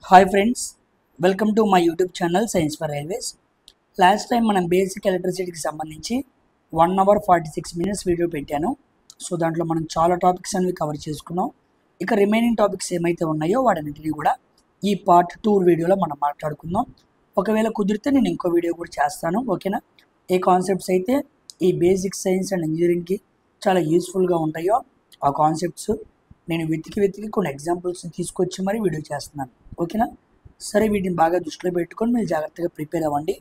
Hi friends, welcome to my YouTube channel science for railways. Last time మనం basic ఎలక్ట్రిసిటీకి సంబంధించి 1 hour 46 minutes video పెట్టాను. So దాంట్లో మనం చాలా టాపిక్స్ అనేవి కవర్ చేసుకున్నాం. ఇక రిమైనింగ్ టాపిక్స్ ఏమైతే ఉన్నాయో వాటన్నిటిని కూడా ఈ పార్ట్ 2 వీడియోలో మనం మాట్లాడుకుందాం. ఒకవేళ కుదిరితే నేను ఇంకో వీడియో కూడా చేస్తాను, ఓకేనా. ఏ కాన్సెప్ట్స్ అయితే ఈ బేసిక్ సైన్స్ అండ్ ఇంజనీరింగ్కి చాలా యూస్ఫుల్గా ఉంటాయో ఆ కాన్సెప్ట్స్ నేను వెతికి కొన్ని ఎగ్జాంపుల్స్ని తీసుకొచ్చి మరి వీడియో చేస్తున్నాను, ఓకేనా. సరే, వీటిని బాగా దృష్టిలో పెట్టుకొని మీరు జాగ్రత్తగా ప్రిపేర్ అవ్వండి.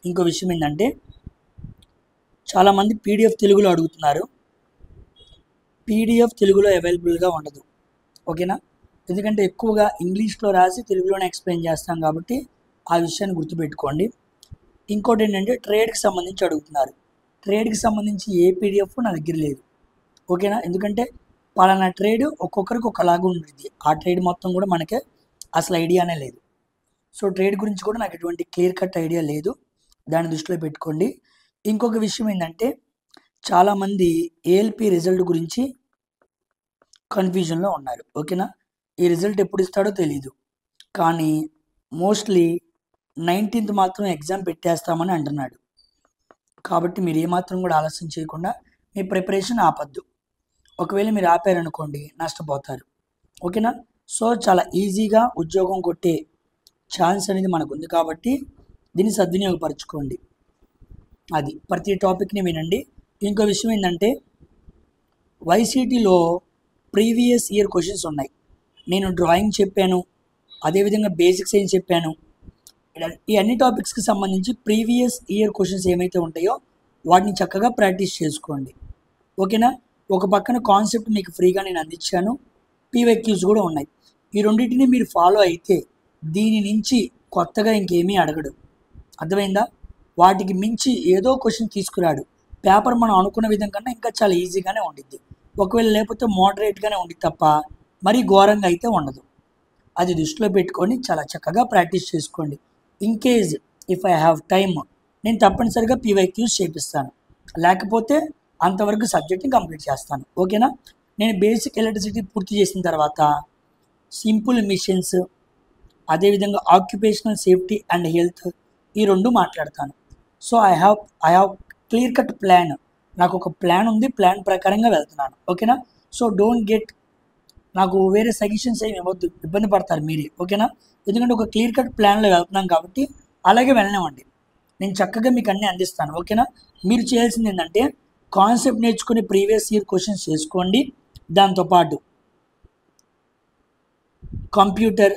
ఇంకో విషయం ఏంటంటే, చాలామంది పీడిఎఫ్ తెలుగులో అడుగుతున్నారు. పీడిఎఫ్ తెలుగులో అవైలబుల్గా ఉండదు, ఓకేనా. ఎందుకంటే ఎక్కువగా ఇంగ్లీష్లో రాసి తెలుగులోనే ఎక్స్ప్లెయిన్ చేస్తాం కాబట్టి ఆ విషయాన్ని గుర్తుపెట్టుకోండి. ఇంకోటి ఏంటంటే, ట్రేడ్కి సంబంధించి అడుగుతున్నారు. ట్రేడ్కి సంబంధించి ఏ పీడిఎఫ్ నా దగ్గర లేదు, ఓకేనా. ఎందుకంటే పలానా ట్రేడ్ ఒక్కొక్కరికి ఒకలాగా ఉంటుంది. ఆ ట్రేడ్ మొత్తం కూడా మనకే అసలు ఐడియానే లేదు. సో ట్రేడ్ గురించి కూడా నాకు ఎటువంటి క్లియర్ కట్ ఐడియా లేదు, దాన్ని దృష్టిలో పెట్టుకోండి. ఇంకొక విషయం ఏంటంటే, చాలామంది ఏఎల్పి రిజల్ట్ గురించి కన్ఫ్యూజన్లో ఉన్నారు, ఓకేనా. ఈ రిజల్ట్ ఎప్పుడు ఇస్తాడో తెలీదు, కానీ మోస్ట్లీ 19th మాత్రం ఎగ్జామ్ పెట్టేస్తామని అంటున్నాడు. కాబట్టి మీరు ఏమాత్రం కూడా ఆలస్యం చేయకుండా మీ ప్రిపరేషన్ ఆపద్దు. ఒకవేళ మీరు ఆపారనుకోండి నష్టపోతారు, ఓకేనా. సో చాలా ఈజీగా ఉద్యోగం కొట్టే ఛాన్స్ అనేది మనకు ఉంది కాబట్టి దీన్ని సద్వినియోగపరచుకోండి. అది ప్రతి టాపిక్ని వినండి. ఇంకో విషయం ఏంటంటే, వైసీటీలో ప్రీవియస్ ఇయర్ క్వశ్చన్స్ ఉన్నాయి. నేను డ్రాయింగ్ చెప్పాను, అదేవిధంగా బేసిక్ సైన్స్ చెప్పాను. ఈ అన్ని టాపిక్స్కి సంబంధించి ప్రీవియస్ ఇయర్ క్వశ్చన్స్ ఏమైతే ఉంటాయో వాటిని చక్కగా ప్రాక్టీస్ చేసుకోండి, ఓకేనా. ఒక పక్కన కాన్సెప్ట్ మీకు ఫ్రీగా నేను అందించాను, పీవైక్యూస్ కూడా ఉన్నాయి. ఈ రెండింటిని మీరు ఫాలో అయితే దీని నుంచి కొత్తగా ఇంకేమీ అడగడు, అర్థమైందా. వాటికి మించి ఏదో క్వశ్చన్ తీసుకురాడు. పేపర్ మనం అనుకున్న విధం కన్నా ఇంకా చాలా ఈజీగానే ఉండిద్ది. ఒకవేళ లేకపోతే మోడరేట్గానే ఉండిద్ది తప్ప మరీ ఘోరంగా అయితే ఉండదు. అది దృష్టిలో పెట్టుకొని చాలా చక్కగా ప్రాక్టీస్ చేసుకోండి. In case if I have time నేను తప్పనిసరిగా పీవైక్యూస్ చేపిస్తాను, లేకపోతే అంతవరకు సబ్జెక్ట్ని కంప్లీట్ చేస్తాను, ఓకేనా. నేను బేసిక్ ఎలక్ట్రిసిటీ పూర్తి చేసిన తర్వాత సింపుల్ మిషన్స్, అదేవిధంగా ఆక్యుపేషనల్ సేఫ్టీ అండ్ హెల్త్, ఈ రెండు మాట్లాడతాను. So I have clear cut plan. నాకు ఒక ప్లాన్ ఉంది, ప్లాన్ ప్రకారంగా వెళ్తున్నాను, ఓకేనా. సో డోంట్ గెట్ నాకు వేరే సజెషన్స్ ఏమి ఇవ్వద్దు, ఇబ్బంది పడతారు మీరే, ఓకేనా. ఎందుకంటే ఒక క్లియర్ కట్ ప్లాన్లో వెళ్తున్నాం కాబట్టి అలాగే వెళ్ళనివ్వండి. నేను చక్కగా మీకు అన్నీ అందిస్తాను, ఓకేనా. మీరు చేయాల్సింది ఏంటంటే, కాన్సెప్ట్ నేర్చుకుని ప్రీవియస్ ఇయర్ క్వశ్చన్స్ చేసుకోండి. దాంతోపాటు కంప్యూటర్,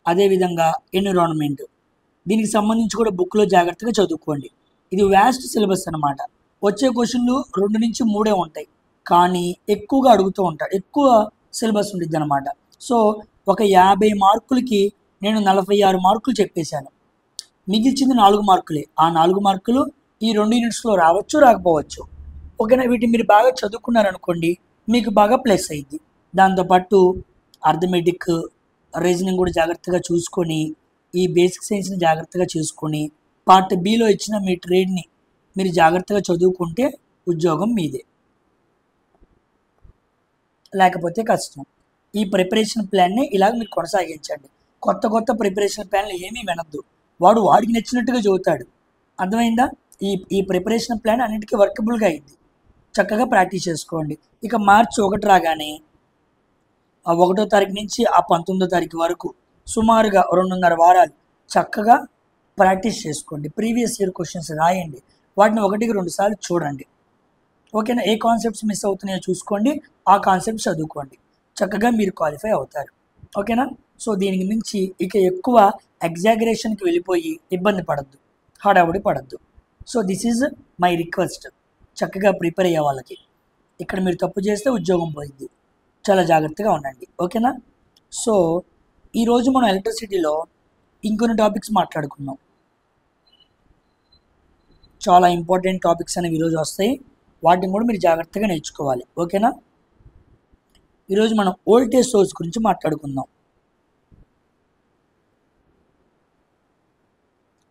అదేవిధంగా ఎన్విరాన్మెంట్, దీనికి సంబంధించి కూడా బుక్లో జాగ్రత్తగా చదువుకోండి. ఇది వ్యాస్ట్ సిలబస్ అనమాట. వచ్చే క్వశ్చన్లు 2 నుంచి 3 ఉంటాయి, కానీ ఎక్కువగా అడుగుతూ ఉంటాడు, ఎక్కువ సిలబస్ ఉంటుంది అనమాట. సో ఒక 50 మార్కులకి నేను 46 మార్కులు చెప్పేశాను, మిగిల్చింది 4 మార్కులే. ఆ 4 మార్కులు ఈ 2 యూనిట్స్లో రావచ్చు, రాకపోవచ్చు, ఓకేనా. వీటిని మీరు బాగా చదువుకున్నారనుకోండి, మీకు బాగా ప్లస్ అయ్యింది. దాంతోపాటు అర్థమెటిక్, రీజనింగ్ కూడా జాగ్రత్తగా చూసుకొని, ఈ బేసిక్ సైన్స్ని జాగ్రత్తగా చూసుకొని, పార్ట్ బిలో ఇచ్చిన మీ ట్రేడ్ని మీరు జాగ్రత్తగా చదువుకుంటే ఉద్యోగం మీదే, లేకపోతే కష్టం. ఈ ప్రిపరేషన్ ప్లాన్ని ఇలాగ మీరు కొనసాగించండి. కొత్త ప్రిపరేషన్ ప్లాన్లు ఏమీ వినద్దు, వాడు వాడికి నచ్చినట్టుగా చదువుతాడు, అర్థమైందా. ఈ ప్రిపరేషన్ ప్లాన్ అన్నిటికీ వర్కబుల్గా అయింది. చక్కగా ప్రాక్టీస్ చేసుకోండి. ఇక మార్చి 1 రాగానే ఆ 1వ తారీఖు నుంచి ఆ 19వ తారీఖు వరకు సుమారుగా 2.5 వారాలు చక్కగా ప్రాక్టీస్ చేసుకోండి. ప్రీవియస్ ఇయర్ క్వశ్చన్స్ రాయండి, వాటిని 1కి 2 సార్లు చూడండి, ఓకేనా. ఏ కాన్సెప్ట్స్ మిస్ అవుతున్నాయో చూసుకోండి, ఆ కాన్సెప్ట్ చదువుకోండి. చక్కగా మీరు క్వాలిఫై అవుతారు, ఓకేనా. సో దీనికి మించి ఇక ఎక్కువ ఎగ్జాగరేషన్కి వెళ్ళిపోయి ఇబ్బంది పడద్దు, హడావుడి పడద్దు. So this is my request. చక్కగా ప్రిపేర్ అయ్యే వాళ్ళకి ఇక్కడ మీరు తప్పు చేస్తే ఉద్యోగం పోయింది, చాలా జాగ్రత్తగా ఉండండి, ఓకేనా. సో ఈరోజు మనం ఎలక్ట్రిసిటీలో ఇంకొన్ని టాపిక్స్ మాట్లాడుకుందాం. చాలా ఇంపార్టెంట్ టాపిక్స్ అనేవి ఈరోజు వస్తాయి, వాటిని కూడా మీరు జాగ్రత్తగా నేర్చుకోవాలి, ఓకేనా. ఈరోజు మనం వోల్టేజ్ సోర్స్ గురించి మాట్లాడుకుందాం.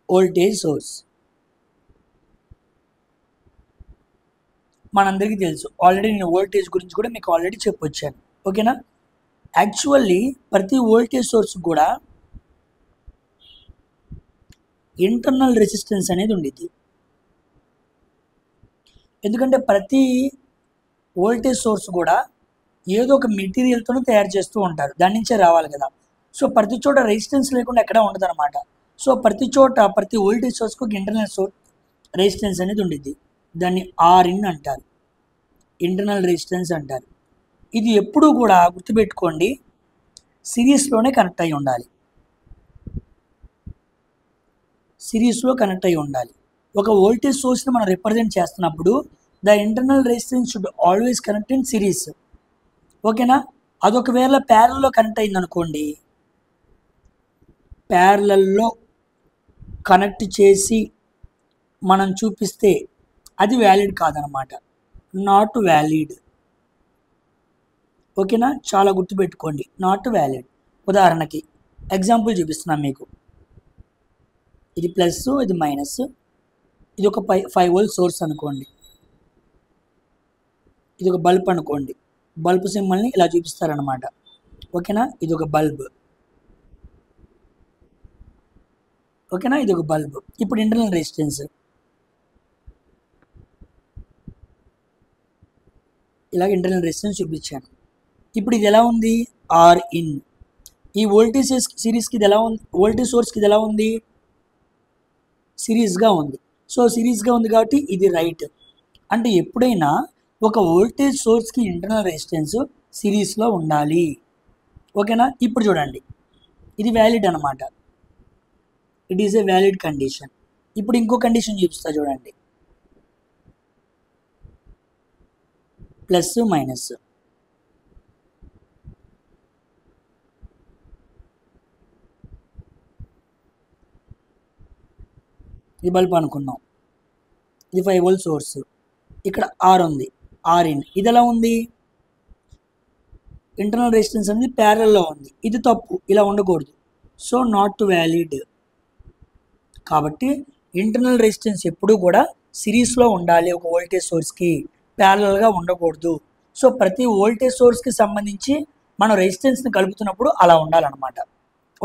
వోల్టేజ్ సోర్స్ మనందరికీ తెలుసు. ఆల్రెడీ నేను వోల్టేజ్ గురించి కూడా మీకు ఆల్రెడీ చెప్పొచ్చాను, ఓకేనా. యాక్చువల్లీ ప్రతి వోల్టేజ్ సోర్స్ కూడా ఇంటర్నల్ రెసిస్టెన్స్ అనేది ఉండిద్ది. ఎందుకంటే ప్రతి వోల్టేజ్ సోర్స్ కూడా ఏదో ఒక మెటీరియల్తోనే తయారు చేస్తూ ఉంటారు, దాని నుంచే రావాలి కదా. సో ప్రతి చోట రెసిస్టెన్స్ లేకుండా ఎక్కడ ఉండదు అనమాట. సో ప్రతి చోట ప్రతి వోల్టేజ్ సోర్స్కి ఒక ఇంటర్నల్ రెసిస్టెన్స్ అనేది ఉండిద్ది. దాన్ని ఆర్ఇన్ అంటారు, ఇంటర్నల్ రెసిస్టెన్స్ అంటారు. ఇది ఎప్పుడూ కూడా గుర్తుపెట్టుకోండి, సిరీస్లోనే కనెక్ట్ అయి ఉండాలి, సిరీస్లో కనెక్ట్ అయి ఉండాలి. ఒక వోల్టేజ్ సోర్స్ని మనం రిప్రజెంట్ చేస్తున్నప్పుడు the internal resistance should always connect in series. ఓకేనా. అదొకవేళ ప్యారల్లో కనెక్ట్ అయింది అనుకోండి, ప్యారలల్లో కనెక్ట్ చేసి మనం చూపిస్తే అది వ్యాలిడ్ కాదనమాట, నాట్ వ్యాలిడ్. ఓకేనా, చాలా గుర్తుపెట్టుకోండి, నాట్ వ్యాలిడ్. ఉదాహరణకి ఎగ్జాంపుల్ చూపిస్తున్నాను మీకు. ఇది ప్లస్, ఇది మైనస్, ఇది ఒక 5 వోల్ట్ సోర్స్ అనుకోండి, ఇది ఒక బల్బ్ అనుకోండి. బల్బ్ సింబల్ని ఇలా చూపిస్తారనమాట. ఓకేనా, ఇది ఒక బల్బ్. ఓకేనా, ఇది ఒక బల్బ్. ఇప్పుడు ఇంటర్నల్ రెసిస్టెన్స్ ఇలాగ ఇంటర్నల్ రెసిస్టెన్స్ చూపించాను. ఇప్పుడు ఇది ఎలా ఉంది, ఆర్ ఇన్. ఈ వోల్టేజ్ సిరీస్కి ఇది ఎలా ఉంది, వోల్టేజ్ సోర్స్కి ఇది ఎలా ఉంది, సిరీస్గా ఉంది. సో సిరీస్గా ఉంది కాబట్టి ఇది రైట్. అంటే ఎప్పుడైనా ఒక వోల్టేజ్ సోర్స్కి ఇంటర్నల్ రెసిస్టెన్స్ సిరీస్లో ఉండాలి. ఓకేనా. ఇప్పుడు చూడండి, ఇది వ్యాలిడ్ అనమాట, it is a valid condition. ఇప్పుడు ఇంకో కండిషన్ చూపిస్తా చూడండి, ప్లస్ మైనస్. ఇది బల్బ్ అనుకున్నాం, ఇది 5 వోల్ట్ సోర్స్, ఇక్కడ ఆర్ ఉంది, ఆర్ ఇన్. ఇది ఎలా ఉంది, ఇంటర్నల్ రెసిస్టెన్స్ అనేది ప్యారల్లో ఉంది, ఇది తప్పు, ఇలా ఉండకూడదు. So not valid. కాబట్టి ఇంటర్నల్ రెసిస్టెన్స్ ఎప్పుడూ కూడా సిరీస్లో ఉండాలి, ఒక వోల్టేజ్ సోర్స్కి ప్యారలల్గా ఉండకూడదు. సో ప్రతి వోల్టేజ్ సోర్స్కి సంబంధించి మనం రెసిస్టెన్స్ని కలుపుతున్నప్పుడు అలా ఉండాలన్నమాట.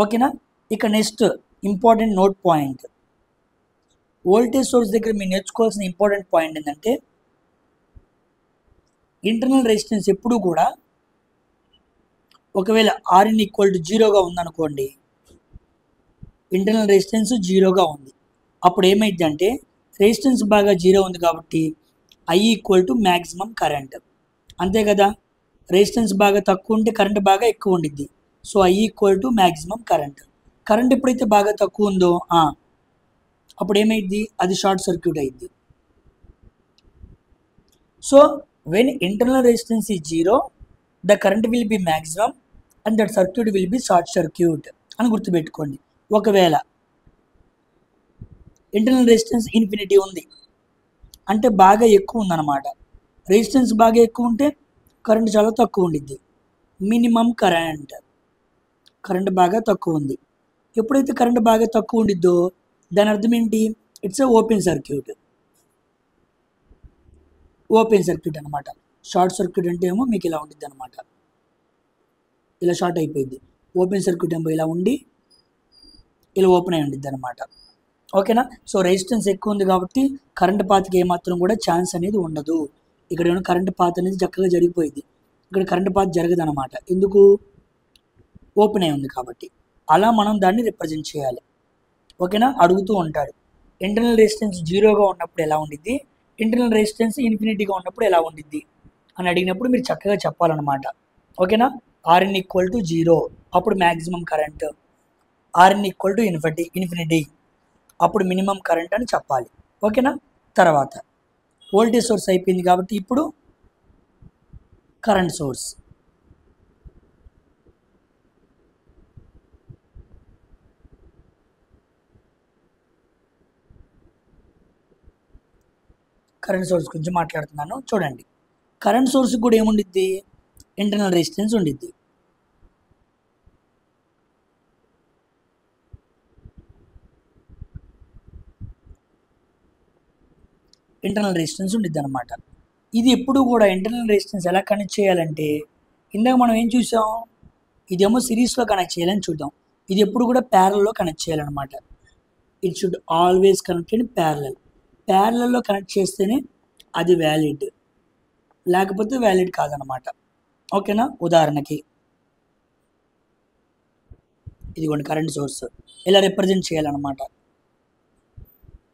ఓకేనా. ఇక next important note point, voltage source దగ్గర మీరు నేర్చుకోవాల్సిన ఇంపార్టెంట్ పాయింట్ ఏంటంటే, ఇంటర్నల్ రెసిస్టెన్స్ ఎప్పుడూ కూడా ఒకవేళ ఆర్ఇన్ ఈక్వల్ టు 0గా ఉందనుకోండి, ఇంటర్నల్ రెసిస్టెన్స్ 0గా ఉంది, అప్పుడు ఏమైంది అంటే రెసిస్టెన్స్ బాగా 0 ఉంది కాబట్టి I equal to maximum current. అంతే కదా, రెసిస్టెన్స్ బాగా తక్కువ ఉంటే కరెంట్ బాగా ఎక్కువ ఉండిద్ది. So I equal to maximum current. Current ఎప్పుడైతే బాగా తక్కువ ఉందో అప్పుడు ఏమైద్ది, అది షార్ట్ సర్క్యూట్ అయింది. So when internal resistance is 0, the current will be maximum and that circuit will be short circuit అని గుర్తుపెట్టుకోండి. ఒకవేళ ఇంటర్నల్ రెసిస్టెన్స్ ఇన్ఫినిటీ ఉంది అంటే బాగా ఎక్కువ ఉందన్నమాట. రెసిస్టెన్స్ బాగా ఎక్కువ ఉంటే కరెంట్ చాలా తక్కువ ఉండిద్ది, మినిమం కరెంట్. కరెంట్ బాగా తక్కువ ఉంది. ఎప్పుడైతే కరెంట్ బాగా తక్కువ ఉండిద్దో దాని అర్థం ఏంటి, it's a open circuit. Open circuit అనమాట. షార్ట్ సర్క్యూట్ అంటే ఏమో మీకు ఇలా ఉండిద్ది అనమాట, ఇలా షార్ట్ అయిపోయింది. ఓపెన్ సర్క్యూట్ ఏమో ఇలా ఉండి ఇలా ఓపెన్ అయి ఉండిద్ది అనమాట. ఓకేనా. సో రెసిస్టెన్స్ ఎక్కువ ఉంది కాబట్టి కరెంట్ పాత్కి ఏమాత్రం కూడా ఛాన్స్ అనేది ఉండదు. ఇక్కడ ఏమైనా కరెంట్ పాత్ అనేది చక్కగా జరిగిపోయింది, ఇక్కడ కరెంట్ పాత్ జరగదు అనమాట. ఎందుకు, ఓపెన్ అయి ఉంది కాబట్టి. అలా మనం దాన్ని రిప్రజెంట్ చేయాలి. ఓకేనా. అడుగుతూ ఉంటాడు, ఇంటర్నల్ రెసిస్టెన్స్ 0గా ఉన్నప్పుడు ఎలా ఉండిద్ది, ఇంటర్నల్ రెసిస్టెన్స్ ఇన్ఫినిటీగా ఉన్నప్పుడు ఎలా ఉండిద్ది అని అడిగినప్పుడు మీరు చక్కగా చెప్పాలన్నమాట. ఓకేనా. ఆర్ఎన్ ఈక్వల్ టు 0 అప్పుడు maximum current, RN equal to infinity అప్పుడు మినిమం కరెంట్ అని చెప్పాలి. ఓకేనా. తర్వాత వోల్టేజ్ సోర్స్ అయిపోయింది కాబట్టి ఇప్పుడు కరెంట్ సోర్స్. కరెంట్ సోర్స్ గురించి మాట్లాడుతున్నాను చూడండి. కరెంట్ సోర్స్ కూడా ఏముండిద్ది, ఇంటర్నల్ రెసిస్టెన్స్ ఉండిద్ది. ఇంటర్నల్ రెసిస్టెన్స్ ఉండిద్ది అనమాట. ఇది ఎప్పుడు కూడా ఇంటర్నల్ రెసిస్టెన్స్ ఎలా కనెక్ట్ చేయాలంటే, ఇందాక మనం ఏం చూసాం, ఇదేమో సిరీస్లో కనెక్ట్ చేయాలని చూద్దాం. ఇది ఎప్పుడు కూడా ప్యారల్లో కనెక్ట్ చేయాలన్నమాట. It should always connect in parallel. ప్యారలల్లో కనెక్ట్ చేస్తేనే అది వ్యాలిడ్, లేకపోతే వ్యాలిడ్ కాదనమాట. ఓకేనా? ఉదాహరణకి ఇదిగోండి కరెంట్ సోర్స్ ఇలా రిప్రజెంట్ చేయాలన్నమాట.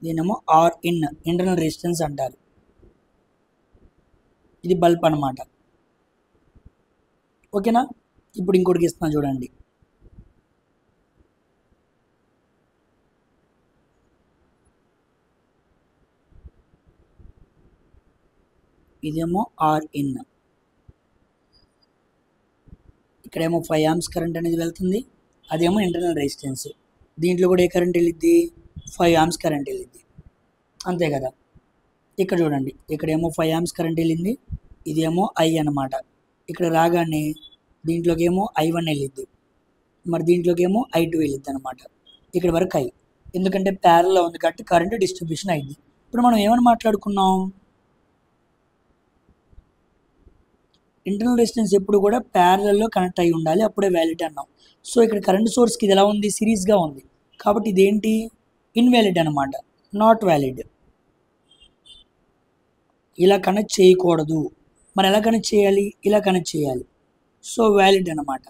దీనేమో ఆర్ ఇన్, ఇంటర్నల్ రెసిస్టెన్స్ అంటారు. ఇది బల్బ్ అనమాట. ఓకేనా? ఇప్పుడు ఇంకోటికి ఇస్తున్నా చూడండి. ఇదేమో ఆర్ ఇన్, ఇక్కడేమో 5 amps కరెంట్ అనేది వెళ్తుంది, అదేమో ఇంటర్నల్ రెసిస్టెన్స్. దీంట్లో కూడా ఏ కరెంట్ వెళ్ళిద్ది? 5 amps కరెంట్ వెళ్ళిద్ది, అంతే కదా. ఇక్కడ చూడండి, ఇక్కడేమో 5 amps కరెంట్ వెళ్ళింది, ఇదేమో ఐ అన్నమాట. ఇక్కడ రాగానే దీంట్లోకి ఏమో I1 వెళ్ళిద్ది, మరి దీంట్లోకి ఏమో I2 వెళ్ళిద్ది అనమాట. ఇక్కడ వరకు ఐ, ఎందుకంటే ప్యారల్లో ఉంది కాబట్టి కరెంట్ డిస్ట్రిబ్యూషన్ అయింది. ఇప్పుడు మనం ఏమని మాట్లాడుకున్నాం? ఇంటర్నల్ రెసిస్టెన్స్ ఎప్పుడు కూడా ప్యారలల్లో కనెక్ట్ అయి ఉండాలి, అప్పుడే వ్యాలిడ్ అన్నాం. సో ఇక్కడ కరెంట్ సోర్స్కి ఇది ఎలా ఉంది? సిరీస్గా ఉంది, కాబట్టి ఇదేంటి? ఇన్వాలిడ్ అనమాట, నాట్ వ్యాలిడ్. ఇలా కనెక్ట్ చేయకూడదు. మరి ఎలా కనెక్ట్ చేయాలి? ఇలా కనెక్ట్ చేయాలి, సో వ్యాలిడ్ అనమాట.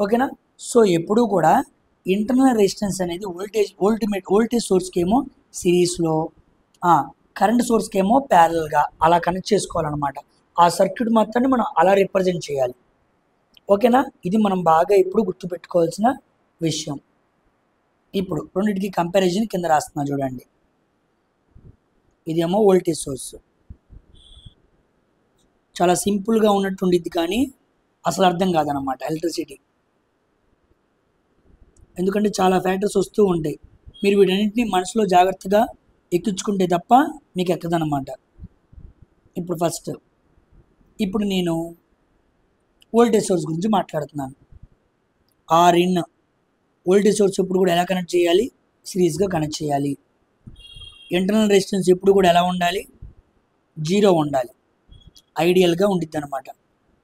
ఓకేనా? సో ఎప్పుడూ కూడా ఇంటర్నల్ రెసిస్టెన్స్ అనేది వోల్టేజ్ సోర్స్కి ఏమో సిరీస్లో, కరెంట్ సోర్స్కి ఏమో ప్యారల్గా అలా కనెక్ట్ చేసుకోవాలన్నమాట. ఆ సర్క్యూట్ మొత్తాన్ని మనం అలా రిప్రజెంట్ చేయాలి. ఓకేనా? ఇది మనం బాగా ఇప్పుడు గుర్తుపెట్టుకోవాల్సిన విషయం. ఇప్పుడు రెండింటికి కంపారిజన్ కింద రాస్తున్నా చూడండి. ఇదేమో వోల్టేజ్ సోర్స్, చాలా సింపుల్గా ఉన్నట్టు ఉండిద్ది కానీ అసలు అర్థం కాదనమాట ఎలక్ట్రిసిటీ, ఎందుకంటే చాలా ఫ్యాక్టర్స్ వస్తూ ఉంటాయి. మీరు వీటన్నింటినీ మనసులో జాగ్రత్తగా ఎక్కించుకుంటే తప్ప మీకు ఎక్కదనమాట. ఇప్పుడు ఫస్ట్ ఇప్పుడు నేను వోల్టేజ్ సోర్స్ గురించి మాట్లాడుతున్నాను. ఆర్ ఇన్, వోల్టేజ్ సోర్స్ ఎప్పుడు కూడా ఎలా కనెక్ట్ చేయాలి? సిరీస్గా కనెక్ట్ చేయాలి. ఇంటర్నల్ రెసిస్టెన్స్ ఎప్పుడు కూడా ఎలా ఉండాలి? 0 ఉండాలి, ఐడియల్గా ఉండిద్ది అనమాట.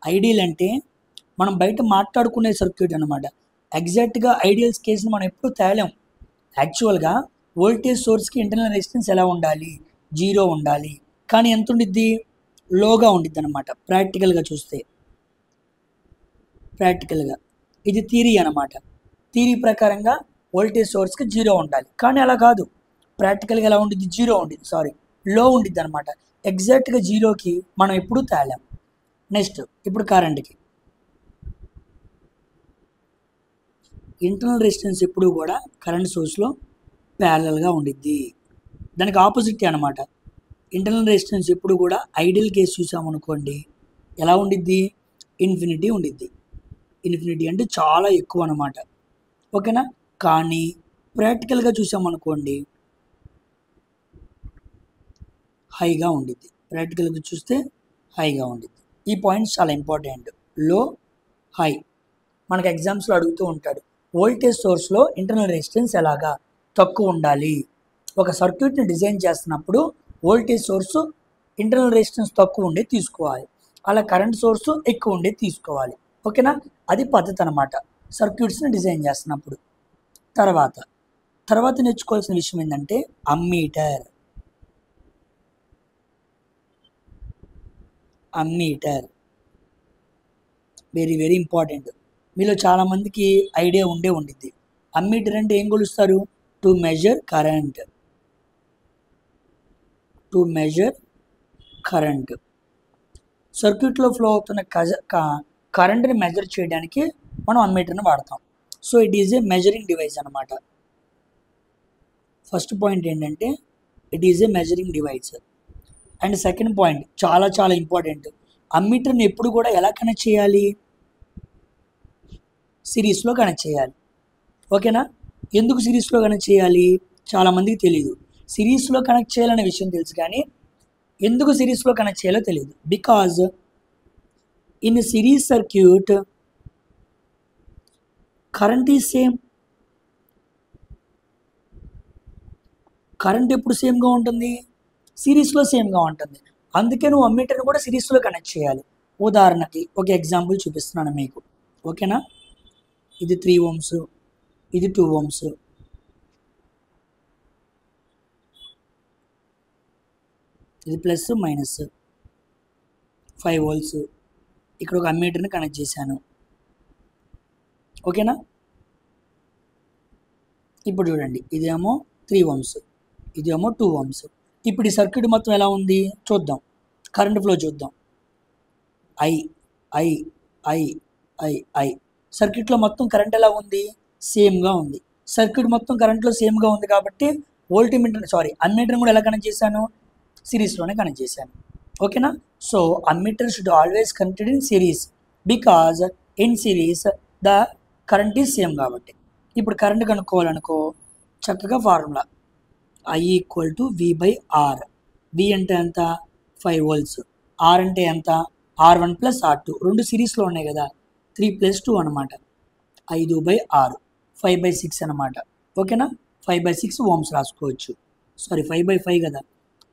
ఐడియల్ అంటే మనం బయట మాట్లాడుకునే సర్క్యూట్ అనమాట. ఎగ్జాక్ట్గా ఐడియల్స్ కేసుని మనం ఎప్పుడు తేలేం. యాక్చువల్గా వోల్టేజ్ సోర్స్కి ఇంటర్నల్ రెసిస్టెన్స్ ఎలా ఉండాలి? 0 ఉండాలి, కానీ ఎంత ఉండిద్ది? లోగా ఉండిద్ది అనమాట. ప్రాక్టికల్గా చూస్తే, ప్రాక్టికల్గా ఇది థియరీ అనమాట. థియరీ ప్రకారంగా వోల్టేజ్ సోర్స్కి 0 ఉండాలి, కానీ అలా కాదు. ప్రాక్టికల్గా ఎలా ఉండిద్ది? 0 ఉండిద్ది, లో ఉండిద్ది అనమాట. ఎగ్జాక్ట్గా 0కి మనం ఎప్పుడూ తేలేం. నెక్స్ట్ ఇప్పుడు కరెంట్కి, ఇంటర్నల్ రెసిస్టెన్స్ ఎప్పుడు కూడా కరెంట్ సోర్స్లో ప్యారలల్గా ఉండిద్ది. దానికి ఆపోజిట్ అనమాట. ఇంటర్నల్ రెసిస్టెన్స్ ఎప్పుడు కూడా ఐడియల్ కేసు చూసామనుకోండి ఎలా ఉండిద్ది? ఇన్ఫినిటీ ఉండిద్ది. ఇన్ఫినిటీ అంటే చాలా ఎక్కువ అనమాట. ఓకేనా? కానీ ప్రాక్టికల్గా చూసామనుకోండి హైగా ఉండిద్ది. ప్రాక్టికల్గా చూస్తే హైగా ఉండిద్ది. ఈ పాయింట్స్ చాలా ఇంపార్టెంట్. లో, హై మనకు ఎగ్జామ్స్లో అడుగుతూ ఉంటాడు. వోల్టేజ్ సోర్స్లో ఇంటర్నల్ రెసిస్టెన్స్ ఎలాగా తక్కువ ఉండాలి? ఒక సర్క్యూట్ని డిజైన్ చేస్తున్నప్పుడు వోల్టేజ్ సోర్సు ఇంటర్నల్ రెసిస్టెన్స్ తక్కువ ఉండేది తీసుకోవాలి, అలా కరెంట్ సోర్సు ఎక్కువ ఉండేది తీసుకోవాలి. ఓకేనా? అది పద్ధతి అనమాట సర్క్యూట్స్ని డిజైన్ చేస్తున్నప్పుడు. తర్వాత నేర్చుకోవాల్సిన విషయం ఏంటంటే అమ్మీటర్. Very very important. మీలో చాలామందికి ఐడియా ఉండిద్ది. అమ్మీటర్ అంటే ఏం కొలుస్తారు? To measure current. సర్క్యూట్లో ఫ్లో అవుతున్న కరెంట్ని మెజర్ చేయడానికి మనం అమ్మీటర్ని వాడతాం. So it is a measuring device అనమాట. ఫస్ట్ పాయింట్ ఏంటంటే it is a measuring device. And second point చాలా చాలా ఇంపార్టెంట్. అమ్మీటర్ని ఎప్పుడు కూడా ఎలా కనెక్ట్ చేయాలి? సిరీస్లో కనెక్ట్ చేయాలి. ఓకేనా? ఎందుకు సిరీస్లో కనెక్ట్ చేయాలి? చాలామందికి తెలియదు. సిరీస్లో కనెక్ట్ చేయాలనే విషయం తెలుసు, కానీ ఎందుకు సిరీస్లో కనెక్ట్ చేయాలో తెలియదు. Because in series circuit current is same. Current ఎప్పుడు సేమ్గా ఉంటుంది? సిరీస్లో సేమ్గా ఉంటుంది. అందుకే నువ్వు అమ్మీటర్ని కూడా సిరీస్లో కనెక్ట్ చేయాలి. ఉదాహరణకి ఒక ఎగ్జాంపుల్ చూపిస్తున్నాను మీకు. ఓకేనా? ఇది 3 ohms, ఇది 2 ohms. ఇది ప్లస్ మైనస్ 5 volts. ఇక్కడ ఒక అమ్మీటర్ని కనెక్ట్ చేశాను. ఓకేనా? ఇప్పుడు చూడండి, ఇదేమో 3 ohms, ఇదేమో 2 ohms. ఇప్పుడు ఈ సర్క్యూట్ మొత్తం ఎలా ఉంది చూద్దాం. కరెంట్ ఫ్లో చూద్దాం. I I I I I సర్క్యూట్లో మొత్తం కరెంట్ ఎలా ఉంది? సేమ్గా ఉంది. సర్క్యూట్ మొత్తం కరెంట్లో సేమ్గా ఉంది కాబట్టి అమ్మీటర్ కూడా ఎలా కనెక్ట్ చేశాను? సిరీస్లోనే కనెక్ట్ చేశాను. ఓకేనా? So ammeter should always connected in series because in series the current is same కాబట్టి. ఇప్పుడు కరెంట్ కనుక్కోవాలనుకో, చక్కగా ఫార్ములా I = V/R. V అంటే ఎంత? 5 volts. R అంటే ఎంత? R1 + R2. రెండు సిరీస్లో ఉన్నాయి కదా, 3 + 2 అనమాట. 5/6, 5/6 అనమాట. ఓకేనా? 5/6 ohms రాసుకోవచ్చు. 5/5 కదా,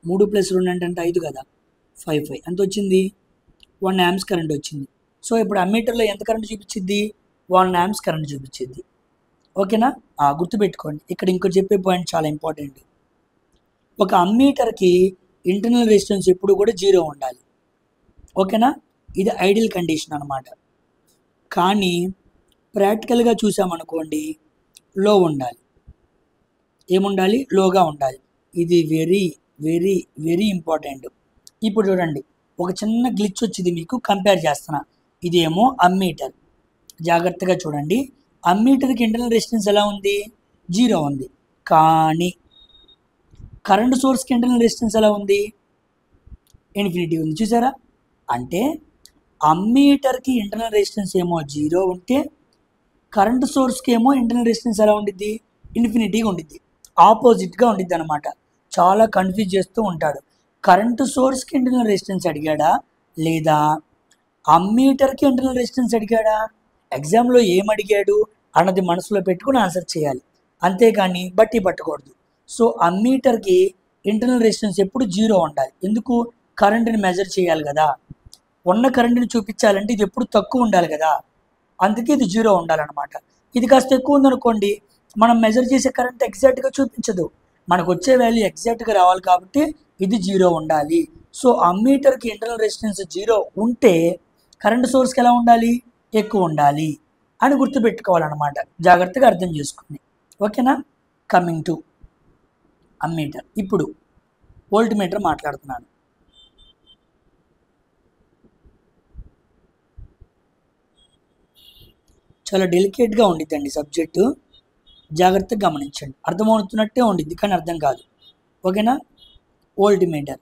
3 + 2 అంటే 5 కదా, 5 ఎంత వచ్చింది? 1 amps కరెంట్ వచ్చింది. సో ఇప్పుడు అమ్మీటర్లో ఎంత కరెంట్ చూపించింది? 1 amps కరెంట్ చూపించింది. ఓకేనా? గుర్తుపెట్టుకోండి. ఇక్కడ ఇంకో చెప్పే పాయింట్ చాలా ఇంపార్టెంట్. ఒక అమ్మీటర్కి ఇంటర్నల్ రెసిస్టెన్స్ ఎప్పుడు కూడా 0 ఉండాలి. ఓకేనా? ఇది ఐడియల్ కండిషన్ అనమాట. కానీ ప్రాక్టికల్గా చూసామనుకోండి, లో ఉండాలి. ఏముండాలి? లోగా ఉండాలి. ఇది వెరీ వెరీ వెరీ ఇంపార్టెంట్. ఇప్పుడు చూడండి, ఒక చిన్న గ్లిచ్ వచ్చింది, మీకు కంపేర్ చేస్తున్నా. ఇదేమో అమ్మీటర్. జాగ్రత్తగా చూడండి. అమ్మీటర్కి ఇంటర్నల్ రెసిస్టెన్స్ ఎలా ఉంది? 0 ఉంది. కానీ కరెంట్ సోర్స్కి ఇంటర్నల్ రెసిస్టెన్స్ ఎలా ఉంది? ఇన్ఫినిటీ ఉంది. చూసారా? అంటే అమ్మీటర్కి ఇంటర్నల్ రెసిస్టెన్స్ ఏమో 0 ఉంటే, కరెంట్ సోర్స్కి ఏమో ఇంటర్నల్ రెసిస్టెన్స్ ఎలా ఉండిద్ది? ఇన్ఫినిటీగా ఉండిద్ది. ఆపోజిట్గా ఉండిద్ది అనమాట. చాలా కన్ఫ్యూజ్ చేస్తూ ఉంటాడు. కరెంట్ సోర్స్కి ఇంటర్నల్ రెసిస్టెన్స్ అడిగాడా లేదా అమ్మీటర్కి ఇంటర్నల్ రెసిస్టెన్స్ అడిగాడా? ఎగ్జామ్లో ఏం అడిగాడు అన్నది మనసులో పెట్టుకుని ఆన్సర్ చేయాలి. అంతేగాని బట్టి పట్టకూడదు. సో అమ్మీటర్కి ఇంటర్నల్ రెసిస్టెన్స్ ఎప్పుడు 0 ఉండాలి. ఎందుకు? కరెంట్ని మెజర్ చేయాలి కదా, ఉన్న కరెంట్ని చూపించాలంటే ఇది ఎప్పుడు తక్కువ ఉండాలి కదా, అందుకే ఇది 0 ఉండాలన్నమాట. ఇది కాస్త ఎక్కువ ఉందనుకోండి, మనం మెజర్ చేసే కరెంట్ ఎగ్జాక్ట్గా చూపించదు. మనకు వచ్చే వాల్యూ ఎగ్జాక్ట్గా రావాలి కాబట్టి ఇది 0 ఉండాలి. సో అమ్మీటర్కి ఇంటర్నల్ రెసిస్టెన్స్ 0 ఉంటే కరెంట్ సోర్స్కి ఎలా ఉండాలి? ఎక్కువ ఉండాలి అని గుర్తుపెట్టుకోవాలన్నమాట. జాగ్రత్తగా అర్థం చేసుకోండి. ఓకేనా? Coming to ammeter. ఇప్పుడు వోల్ట్ మీటర్ మాట్లాడుతున్నాను. చాలా డెలికేట్గా ఉండిద్దండి సబ్జెక్టు. జాగ్రత్తగా గమనించండి. అర్థమవుతున్నట్టే ఉండిద్ది కానీ అర్థం కాదు. ఓకేనా? Volt meter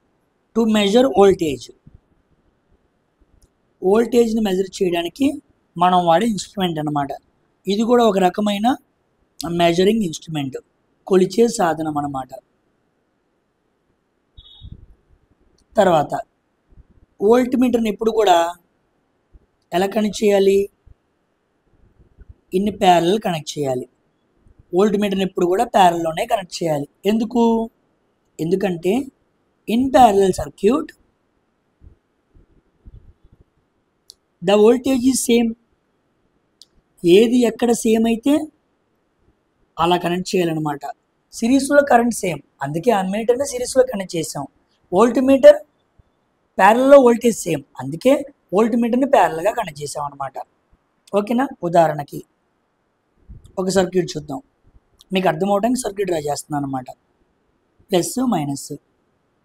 to measure voltage. వోల్టేజ్ని మెజర్ చేయడానికి మనం వాడే ఇన్స్ట్రుమెంట్ అన్నమాట. ఇది కూడా ఒక రకమైన మెజరింగ్ ఇన్స్ట్రుమెంట్, కొలిచే సాధనం అన్నమాట. తర్వాత వోల్ట్ మీటర్ని ఎప్పుడు కూడా ఎలా కనెక్ట్ చేయాలి? ఇన్ని ప్యారలల్ కనెక్ట్ చేయాలి. వోల్ట్ మీటర్ని ఎప్పుడు కూడా ప్యారల్లోనే కనెక్ట్ చేయాలి. ఎందుకంటే in parallel circuit the voltage is same. ఏది ఎక్కడ సేమ్ అయితే అలా కనెక్ట్ చేయాలన్నమాట. సిరీస్లో కరెంట్ సేమ్, అందుకే అమ్మీటర్ని సిరీస్లో కనెక్ట్ చేసాం. వోల్ట్ మీటర్ ప్యారల్లో వోల్టేజ్ సేమ్, అందుకే వోల్ట్ మీటర్ని ప్యారల్గా కనెక్ట్ చేసాం అనమాట. ఓకేనా? ఉదాహరణకి ఒక సర్క్యూట్ చూద్దాం. మీకు అర్థం అవడానికి సర్క్యూట్ డ్రా చేస్తున్నాను అనమాట. ప్లస్ మైనస్,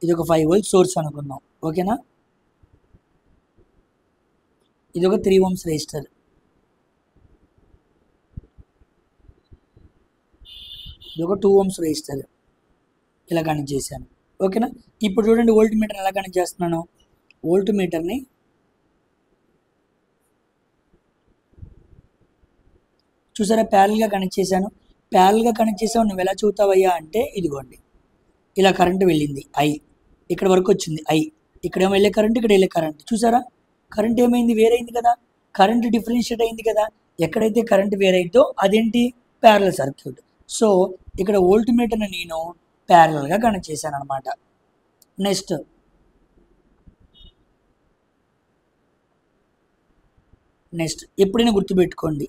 ఇది ఒక 5 volts సోర్స్ అనుకుందాం. ఓకేనా? ఇది ఒక 3 ohms రెసిస్టర్, ఇది ఒక 2 ohms రెసిస్టర్. ఇలా కనెక్ట్ చేశాను. ఓకేనా? ఇప్పుడు చూడండి వోల్ట్ మీటర్ ఎలా కనెక్ట్ చేస్తున్నాను. వోల్ట్ మీటర్ని చూసారా, ప్యారల్గా కనెక్ట్ చేశాను. ప్యారల్గా కనెక్ట్ చేసావు, నువ్వు ఎలా చూస్తావయ్యా అంటే ఇదిగోండి, ఇలా కరెంట్ వెళ్ళింది ఐ, ఇక్కడ వరకు వచ్చింది ఐ, ఇక్కడేమో వెళ్ళే కరెంట్, ఇక్కడ వెళ్ళే కరెంట్. చూసారా, కరెంట్ ఏమైంది? వేరైంది కదా, కరెంట్ డిఫరెన్షియేట్ అయింది కదా. ఎక్కడైతే కరెంట్ వేరైద్దో అదేంటి? Parallel circuit. సో ఇక్కడ వోల్ట్ మీటర్ని నేను ప్యారలల్గా కనెక్ట్ చేశాను అనమాట. నెక్స్ట్ నెక్స్ట్ ఎప్పుడైనా గుర్తుపెట్టుకోండి,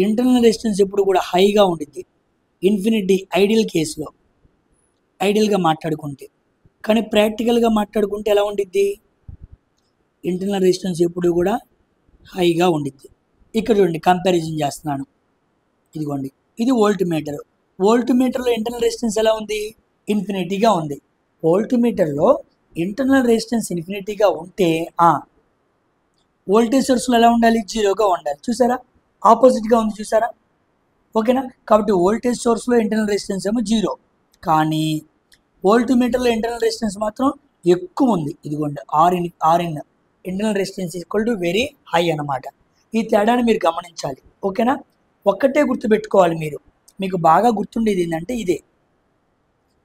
ఇంటర్నల్ రెసిస్టెన్స్ ఎప్పుడు కూడా హైగా ఉండిద్ది ఇన్ఫినిటీ ఐడియల్ కేసులో, ఐడియల్గా మాట్లాడుకుంటే. కానీ ప్రాక్టికల్గా మాట్లాడుకుంటే ఎలా ఉండిద్ది, ఇంటర్నల్ రెసిస్టెన్స్ ఎప్పుడు కూడా హైగా ఉండిద్ది. ఇక్కడ చూడండి కంపారిజన్ చేస్తున్నాను, ఇదిగోండి ఇది వోల్ట్ మీటర్. వోల్ట్ మీటర్లో ఇంటర్నల్ రెసిస్టెన్స్ ఎలా ఉంది, ఇన్ఫినిటీగా ఉంది. వోల్ట్ మీటర్లో ఇంటర్నల్ రెసిస్టెన్స్ ఇన్ఫినిటీగా ఉంటే వోల్టేజ్ సోర్స్లో ఎలా ఉండాలి, జీరోగా ఉండాలి. చూసారా, ఆపోజిట్గా ఉంది చూసారా, ఓకేనా. కాబట్టి వోల్టేజ్ సోర్స్లో ఇంటర్నల్ రెసిస్టెన్స్ ఏమో జీరో, కానీ వోల్ట్ మీటర్లో ఇంటర్నల్ రెసిస్టెన్స్ మాత్రం ఎక్కువ ఉంది. ఇదిగోండి R in internal resistance equal to very high అన్నమాట. ఈ తేడాని మీరు గమనించాలి, ఓకేనా. ఒక్కటే గుర్తుపెట్టుకోవాలి మీరు, మీకు బాగా గుర్తుండేది ఏంటంటే ఇదే,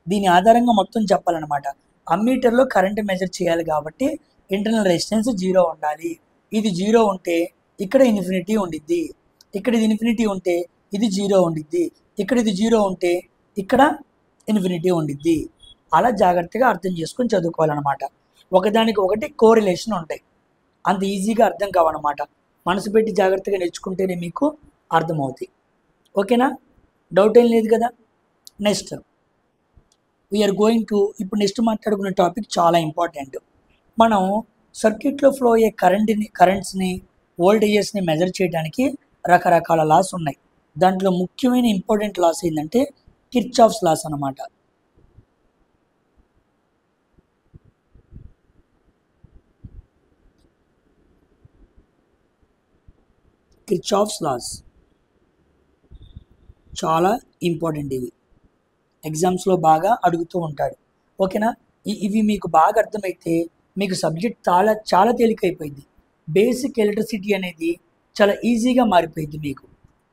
దీని ఆధారంగా మొత్తం చెప్పాలన్నమాట. అమ్మీటర్లో కరెంట్ మెజర్ చేయాలి కాబట్టి ఇంటర్నల్ రెసిస్టెన్స్ జీరో ఉండాలి. ఇది జీరో ఉంటే ఇక్కడ ఇన్ఫినిటీ ఉండిద్ది, ఇక్కడ ఇది ఇన్ఫినిటీ ఉంటే ఇది జీరో ఉండిద్ది, ఇక్కడ ఇది జీరో ఉంటే ఇక్కడ ఇన్ఫినిటీ ఉండిద్ది. అలా జాగ్రత్తగా అర్థం చేసుకొని చదువుకోవాలన్నమాట. ఒకదానికి ఒకటి కోరిలేషన్ ఉంటాయి, అంత ఈజీగా అర్థం కావన్నమాట. మనసు పెట్టి జాగ్రత్తగా నేర్చుకుంటేనే మీకు అర్థమవుతాయి, ఓకేనా. డౌట్ ఏం లేదు కదా. నెక్స్ట్ వీఆర్ గోయింగ్ టు, ఇప్పుడు నెక్స్ట్ మాట్లాడుకునే టాపిక్ చాలా ఇంపార్టెంట్. మనం సర్క్యూట్లో ఫ్లో అయ్యే కరెంట్స్ని వోల్టేజెస్ని మెజర్ చేయడానికి రకరకాల లాస్ ఉన్నాయి. దాంట్లో ముఖ్యమైన ఇంపార్టెంట్ లాస్ ఏంటంటే కిర్చాఫ్స్ లాస్ అన్నమాట. కిర్చాఫ్స్ లాస్ చాలా ఇంపార్టెంట్, ఇవి ఎగ్జామ్స్లో బాగా అడుగుతూ ఉంటాడు, ఓకేనా. ఇవి మీకు బాగా అర్థమైతే మీకు సబ్జెక్ట్ చాలా చాలా తేలికైపోయింది. బేసిక్ ఎలక్ట్రిసిటీ అనేది చాలా ఈజీగా మారిపోయింది మీకు,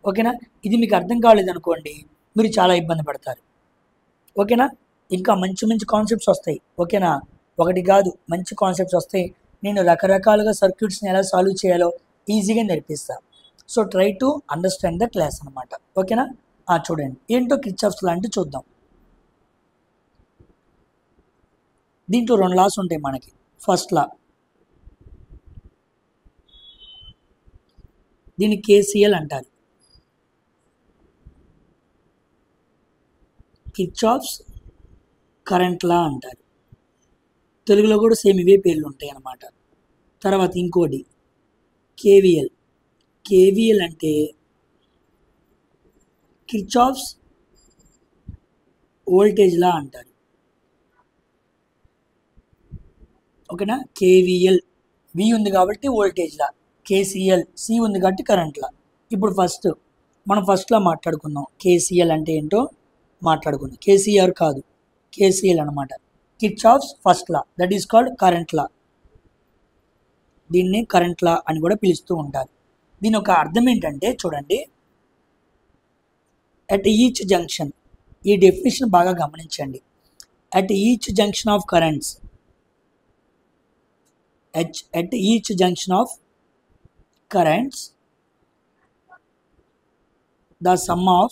ఓకేనా. ఇది మీకు అర్థం కాలేదనుకోండి, మీరు చాలా ఇబ్బంది పడతారు, ఓకేనా. ఇంకా మంచి మంచి కాన్సెప్ట్స్ వస్తాయి, ఓకేనా. ఒకటి కాదు, మంచి కాన్సెప్ట్స్ వస్తాయి. నేను రకరకాలుగా సర్క్యూట్స్ని ఎలా సాల్వ్ చేయాలో ఈజీగా నేర్పిస్తాను. So try to understand the class అనమాట, ఓకేనా. చూడండి ఏంటో కిర్చాఫ్స్ లా అంటే చూద్దాం. దీంట్లో రెండు లాస్ ఉంటాయి మనకి. ఫస్ట్ లా, దీన్ని కేసీఎల్ అంటారు, కిర్చాఫ్స్ కరెంట్ లా అంటారు. తెలుగులో కూడా సేమ్ ఇవే పేర్లు ఉంటాయి అన్నమాట. తర్వాత ఇంకోటి కేవీఎల్. కేవీఎల్ అంటే కిర్చాఫ్స్ వోల్టేజ్ లా అంటారు, ఓకేనా. కేవీఎల్ వి ఉంది కాబట్టి వోల్టేజ్ లా, కేసీఎల్ సి ఉంది కాబట్టి కరెంట్ లా. ఇప్పుడు మనం ఫస్ట్లా మాట్లాడుకుందాం, కేసీఎల్ అంటే ఏంటో మాట్లాడుకుందాం. కేసీఆర్ కాదు, కేసీఎల్ అనమాట, Kirchhoff's first law, that is called current law. దీన్ని కరెంట్ లా అని కూడా పిలుస్తూ ఉంటారు. దీని ఒక అర్థం ఏంటంటే చూడండి, అట్ ఈచ్ జంక్షన్, ఈ డెఫినేషన్ బాగా గమనించండి. At each junction of currents, at each junction of currents, the sum of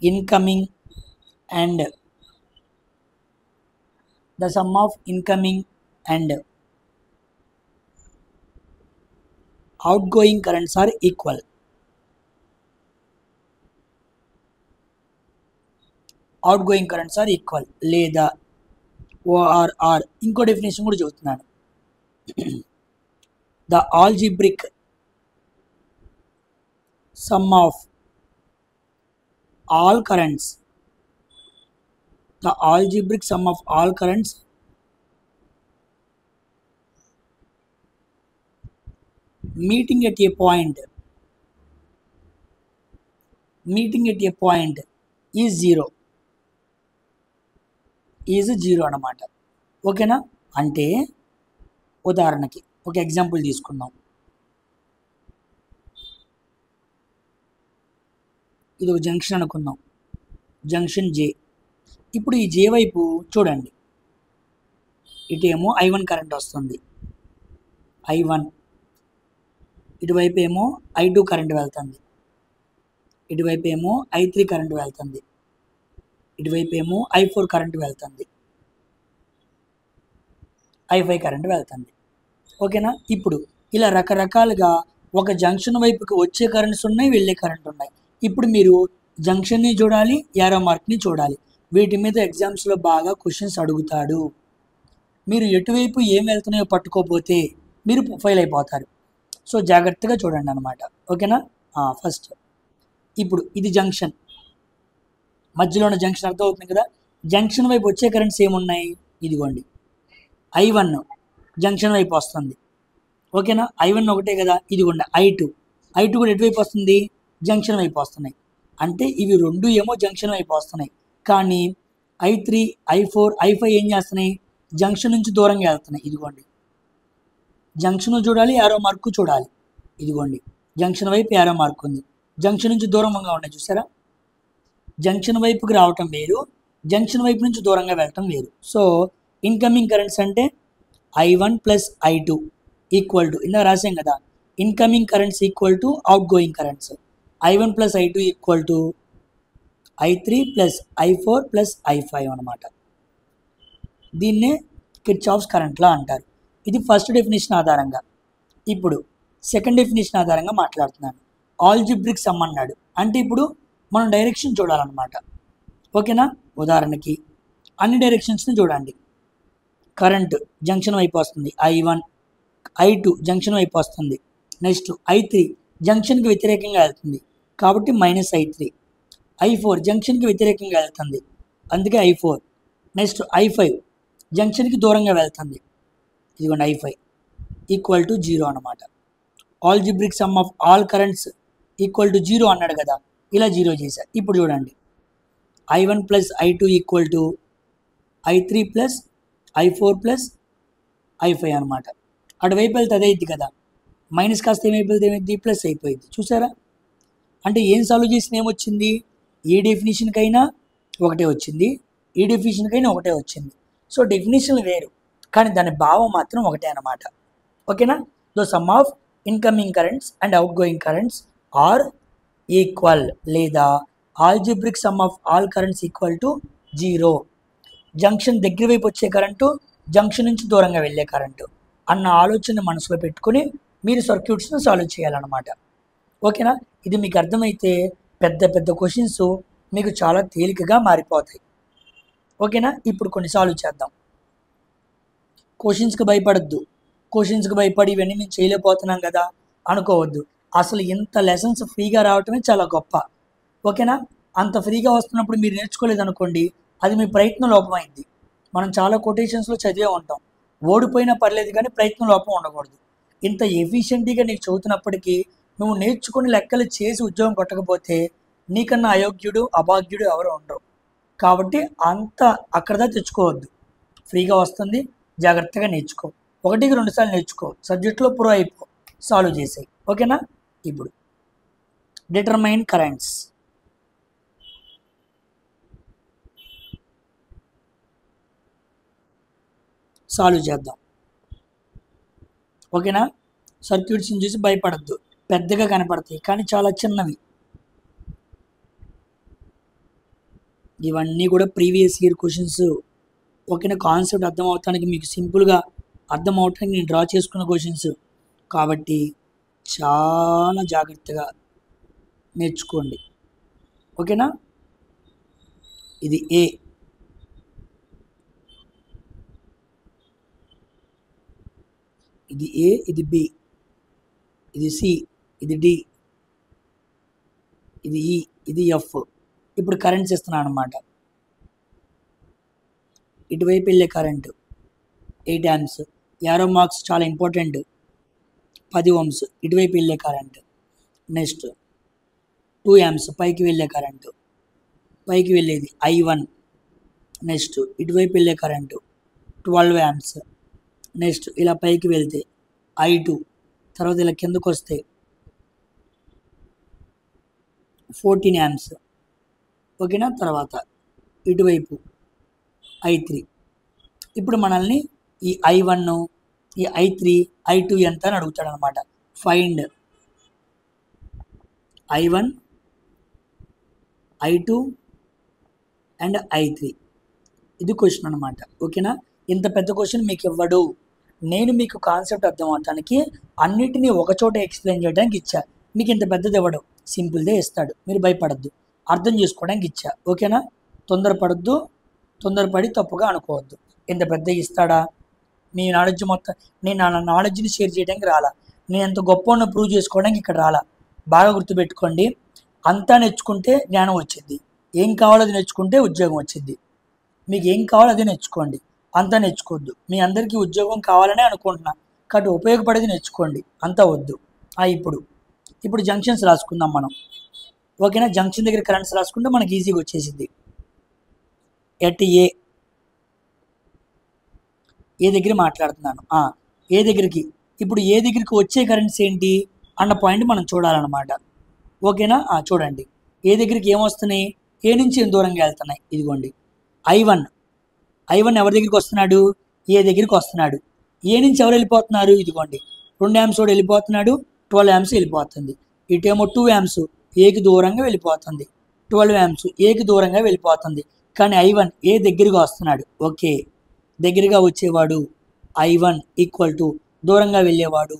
incoming and outgoing currents are equal. Outgoing currents are equal, లేదా ఓఆర్ఆర్. ఇంకో డెఫినేషన్ కూడా చెబుతున్నాను. The algebraic sum of all currents, the algebraic sum of all currents meeting at a point is zero అన్నమాట, ఓకేనా. అంటే ఉదాహరణకి ఒక example తీసుకుందాం. ఇది ఒక జంక్షన్ అనుకుందాం, జంక్షన్ జే. ఇప్పుడు ఈ జే వైపు చూడండి, ఇటేమో I1 కరెంట్ వస్తుంది, I1. ఇటువైపు ఏమో I2 కరెంట్ వెళ్తుంది, ఇటువైపు ఏమో I3 కరెంట్ వెళ్తుంది, ఇటువైపు ఏమో I4 కరెంట్ వెళ్తుంది. I5 కరెంట్ వెళ్తుంది. ఓకేనా? ఇప్పుడు ఇలా రకరకాలుగా ఒక జంక్షన్ వైపుకి వచ్చే కరెంట్స్ ఉన్నాయి, వెళ్ళే కరెంట్ ఉన్నాయి. ఇప్పుడు మీరు జంక్షన్ని చూడాలి, యారో మార్క్ని చూడాలి. వీటి మీద ఎగ్జామ్స్లో బాగా క్వశ్చన్స్ అడుగుతాడు. మీరు ఎటువైపు ఏం వెళ్తున్నాయో పట్టుకోపోతే మీరు ఫెయిల్ అయిపోతారు. సో జాగ్రత్తగా చూడండి అనమాట. ఓకేనా? ఫస్ట్ ఇప్పుడు ఇది జంక్షన్, మధ్యలో ఉన్న జంక్షన్ అర్థం అవుతుంది కదా. జంక్షన్ వైపు వచ్చే కరెంట్స్ ఏమున్నాయి? ఇదిగోండి I1 జంక్షన్ వైపు వస్తుంది. ఓకేనా? I1 ఒకటే కదా. ఇదిగోండి I2 కూడా ఎటువైపు వస్తుంది? జంక్షన్ వైపు వస్తున్నాయి. అంటే ఇవి రెండు ఏమో జంక్షన్ వైపు వస్తున్నాయి, కానీ I3 I4 I5 ఏం చేస్తున్నాయి? జంక్షన్ నుంచి దూరంగా వెళ్తున్నాయి. ఇదిగోండి జంక్షన్ చూడాలి, యారో మార్కు చూడాలి. ఇదిగోండి జంక్షన్ వైపు యారో మార్క్ ఉంది, జంక్షన్ నుంచి దూరంగా ఉన్నాయి. చూసారా? జంక్షన్ వైపుకి రావటం వేరు, జంక్షన్ వైపు నుంచి దూరంగా వెళ్ళటం వేరు. సో ఇన్కమింగ్ కరెంట్స్ అంటే I1 plus I2 equal to, ఇందాక రాసాం కదా, incoming currents equal to outgoing currents. I1 plus I2 equal to I3 plus I4 plus I5 అనమాట. దీన్నే కిర్చాఫ్స్ కరెంట్ లా అంటారు. ఇది ఫస్ట్ డెఫినేషన్ ఆధారంగా. ఇప్పుడు సెకండ్ డెఫినేషన్ ఆధారంగా మాట్లాడుతున్నాను. ఆల్జిబ్రిక్ సమ్ అన్నాడు అంటే ఇప్పుడు మనం డైరెక్షన్ చూడాలన్నమాట. ఓకేనా? ఉదాహరణకి అన్ని డైరెక్షన్స్ని చూడండి. కరెంట్ జంక్షన్ వైపు వస్తుంది, I1 I2 జంక్షన్ వైపు వస్తుంది. నెక్స్ట్ I3 జంక్షన్కి వ్యతిరేకంగా వెళ్తుంది కాబట్టి -I3. I4 జంక్షన్కి వ్యతిరేకంగా వెళ్తుంది, అందుకే I4. నెక్స్ట్ I5 జంక్షన్కి దూరంగా వెళ్తుంది, ఇదిగోండి I5 ఈక్వల్ టు 0 అనమాట. Algebraic sum of all currents equal to 0 అన్నాడు కదా, ఇలా 0 చేశా. ఇప్పుడు చూడండి I1 plus I2 equal to I3 plus I4 plus I5 అనమాట. అటువైపు వెళ్తే అదే అయింది కదా, మైనస్ కాస్త ఏమైపోయింది? ప్లస్ అయిపోయింది. చూసారా? అంటే ఏం సాల్వ్ చేసిన ఏమొచ్చింది? ఏ డెఫినేషన్కైనా ఒకటే వచ్చింది, ఏ డెఫినేషన్కైనా ఒకటే వచ్చింది. సో డెఫినేషన్లు వేరు కానీ దాని భావం మాత్రం ఒకటే అనమాట. ఓకేనా? The sum of incoming currents and outgoing currents are equal, లేదా algebraic sum of all currents equal to 0. Junction దగ్గర వైపు వచ్చే కరెంటు, జంక్షన్ నుంచి దూరంగా వెళ్ళే కరెంటు అన్న ఆలోచన మనసులో పెట్టుకుని మీరు సర్క్యూట్స్ను సాల్వ్ చేయాలన్నమాట. ఓకేనా? ఇది మీకు అర్థమైతే పెద్ద పెద్ద క్వశ్చన్స్ మీకు చాలా తేలికగా మారిపోతాయి. ఓకేనా? ఇప్పుడు కొన్ని సాల్వ్ చేద్దాం. క్వశ్చన్స్కి భయపడద్దు. క్వశ్చన్స్కి భయపడి ఇవన్నీ మేము చేయలేకపోతున్నాం కదా అనుకోవద్దు. అసలు ఇంత లెసన్స్ ఫ్రీగా రావటమే చాలా గొప్ప. ఓకేనా? అంత ఫ్రీగా వస్తున్నప్పుడు మీరు నేర్చుకోలేదనుకోండి, అది మీ ప్రయత్న లోపమైంది. మనం చాలా కొటేషన్స్లో చదివే ఉంటాం, ఓడిపోయినా పర్లేదు కానీ ప్రయత్న లోపం ఉండకూడదు. ఇంత ఎఫిషియెంట్గా నీకు చదువుతున్నప్పటికీ నువ్వు నేర్చుకుని లెక్కలు చేసి ఉద్యోగం కొట్టకపోతే నీకన్నా అయోగ్యుడు అభాగ్యుడు ఎవరు ఉండరు. కాబట్టి అంత అక్కడదా తెచ్చుకోవద్దు. ఫ్రీగా వస్తుంది, జాగ్రత్తగా నేర్చుకో. 1-2 సార్లు నేర్చుకో, సబ్జెక్ట్లో ప్రో అయిపో, సాల్వ్ చేసాయి. ఓకేనా? ఇప్పుడు డిటర్మైన్ కరెంట్స్. సాల్వ్ చేద్దాం. ఓకేనా? సర్క్యూట్స్ని చూసి భయపడద్దు, పెద్దగా కనపడతాయి కానీ చాలా చిన్నవి. ఇవన్నీ కూడా ప్రీవియస్ ఇయర్ క్వశ్చన్స్. ఓకేనా? కాన్సెప్ట్ అర్థం అవటానికి, మీకు సింపుల్గా అర్థం అవటానికి నేను డ్రా చేసుకున్న క్వశ్చన్స్ కాబట్టి చాలా జాగ్రత్తగా నేర్చుకోండి. ఓకేనా? ఇది ఏ, ఇది ఏ, ఇది బి, ఇది సి, ఇది డి, ఇది ఈ, ఇది ఎఫ్. ఇప్పుడు కరెంట్స్ ఇస్తున్నాను అనమాట. ఇటువైపు వెళ్ళే కరెంటు 8 amps, యారో మార్క్స్ చాలా ఇంపార్టెంట్. 10 ohms ఇటువైపు వెళ్ళే కరెంటు. నెక్స్ట్ 2 amps పైకి వెళ్ళే కరెంటు, పైకి వెళ్ళేది I1. నెక్స్ట్ ఇటువైపు వెళ్ళే కరెంటు 12 amps. నెక్స్ట్ ఇలా పైకి వెళ్తే I2, తర్వాత ఇలా కిందకు వస్తే 14 amps. ఓకేనా? తర్వాత ఇటువైపు I3. ఇప్పుడు మనల్ని ఈ I1, ఈ I3, I2 ఎంత అని అడుగుతాడు అనమాట. Find I1, I2 and I3, ఇది క్వశ్చన్ అనమాట. ఓకేనా? ఇంత పెద్ద క్వశ్చన్ మీకు ఇవ్వడు. నేను మీకు కాన్సెప్ట్ అర్థం అవటానికి అన్నిటినీ ఒకచోట ఎక్స్ప్లెయిన్ చేయడానికి ఇచ్చా. మీకు ఇంత పెద్దది ఇవ్వడు, సింపుల్దే ఇస్తాడు. మీరు భయపడద్దు, అర్థం చేసుకోవడానికి ఇచ్చా. ఓకేనా? తొందరపడద్దు, తొందరపడి తప్పుగా అనుకోవద్దు. ఇంత పెద్ద ఇస్తాడా? మీ నాలెడ్జ్ మొత్తం, నేను నా నాలెడ్జ్ని షేర్ చేయడానికి రాలా, నేను ఎంత గొప్ప ఉన్న ప్రూవ్ చేసుకోవడానికి ఇక్కడ రాలా. బాగా గుర్తుపెట్టుకోండి, అంతా నేర్చుకుంటే జ్ఞానం వచ్చింది, ఏం కావాలో అది నేర్చుకుంటే ఉద్యోగం వచ్చింది. మీకు ఏం కావాలో అదే నేర్చుకోండి, అంతా నేర్చుకోవద్దు. మీ అందరికీ ఉద్యోగం కావాలనే అనుకుంటున్నా, కాబట్టి ఉపయోగపడేది నేర్చుకోండి, అంతా వద్దు. ఇప్పుడు జంక్షన్స్ రాసుకుందాం మనం. ఓకేనా? జంక్షన్ దగ్గర కరెంట్స్ రాసుకుంటే మనకి ఈజీగా వచ్చేసింది. ఎట్ ఏ దగ్గర మాట్లాడుతున్నాను, ఏ దగ్గరికి. ఇప్పుడు ఏ దగ్గరికి వచ్చే కరెంట్స్ ఏంటి అన్న పాయింట్ మనం చూడాలన్నమాట. ఓకేనా? చూడండి, ఏ దగ్గరికి ఏమొస్తున్నాయి, ఏ నుంచి ఏం దూరంగా వెళ్తున్నాయి. ఇదిగోండి I1 ఎవరి దగ్గరికి వస్తున్నాడు, ఏ దగ్గరికి వస్తున్నాడు. ఏ నుంచి ఎవరు వెళ్ళిపోతున్నారు, ఇదిగోండి 2 amps కూడా వెళ్ళిపోతున్నాడు, 12 amps వెళ్ళిపోతుంది. ఇటేమో 2 amps ఏకి దూరంగా వెళ్ళిపోతుంది, 12 amps ఏకి దూరంగా వెళ్ళిపోతుంది. కానీ I1 ఏ దగ్గరగా వస్తున్నాడు. ఓకే, దగ్గరగా వచ్చేవాడు I1 ఈక్వల్ టు దూరంగా వెళ్ళేవాడు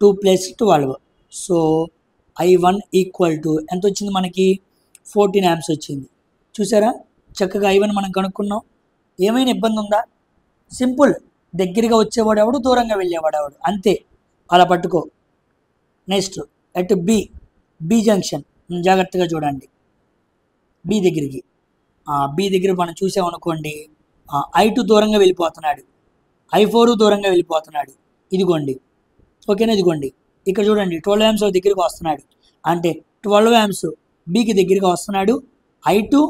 2 + 12. సో I1 ఈక్వల్ టు ఎంత వచ్చింది మనకి, 14 amps వచ్చింది. చూసారా, చక్కగా I1 మనం కనుక్కున్నాం. ఏమైనా ఇబ్బంది ఉందా? సింపుల్, దగ్గరగా వచ్చేవాడు ఎవడు, దూరంగా వెళ్ళేవాడు ఎవడు, అంతే. అలా పట్టుకో. నెక్స్ట్ అట్ బి జంక్షన్, జాగ్రత్తగా చూడండి. బి దగ్గర మనం చూసామనుకోండి, I2 దూరంగా వెళ్ళిపోతున్నాడు, I4 దూరంగా వెళ్ళిపోతున్నాడు. ఇదిగోండి, ఓకేనా? ఇదిగోండి ఇక్కడ చూడండి, 12 amps దగ్గరికి వస్తున్నాడు, అంటే 12 amps బికి దగ్గరగా వస్తున్నాడు. I2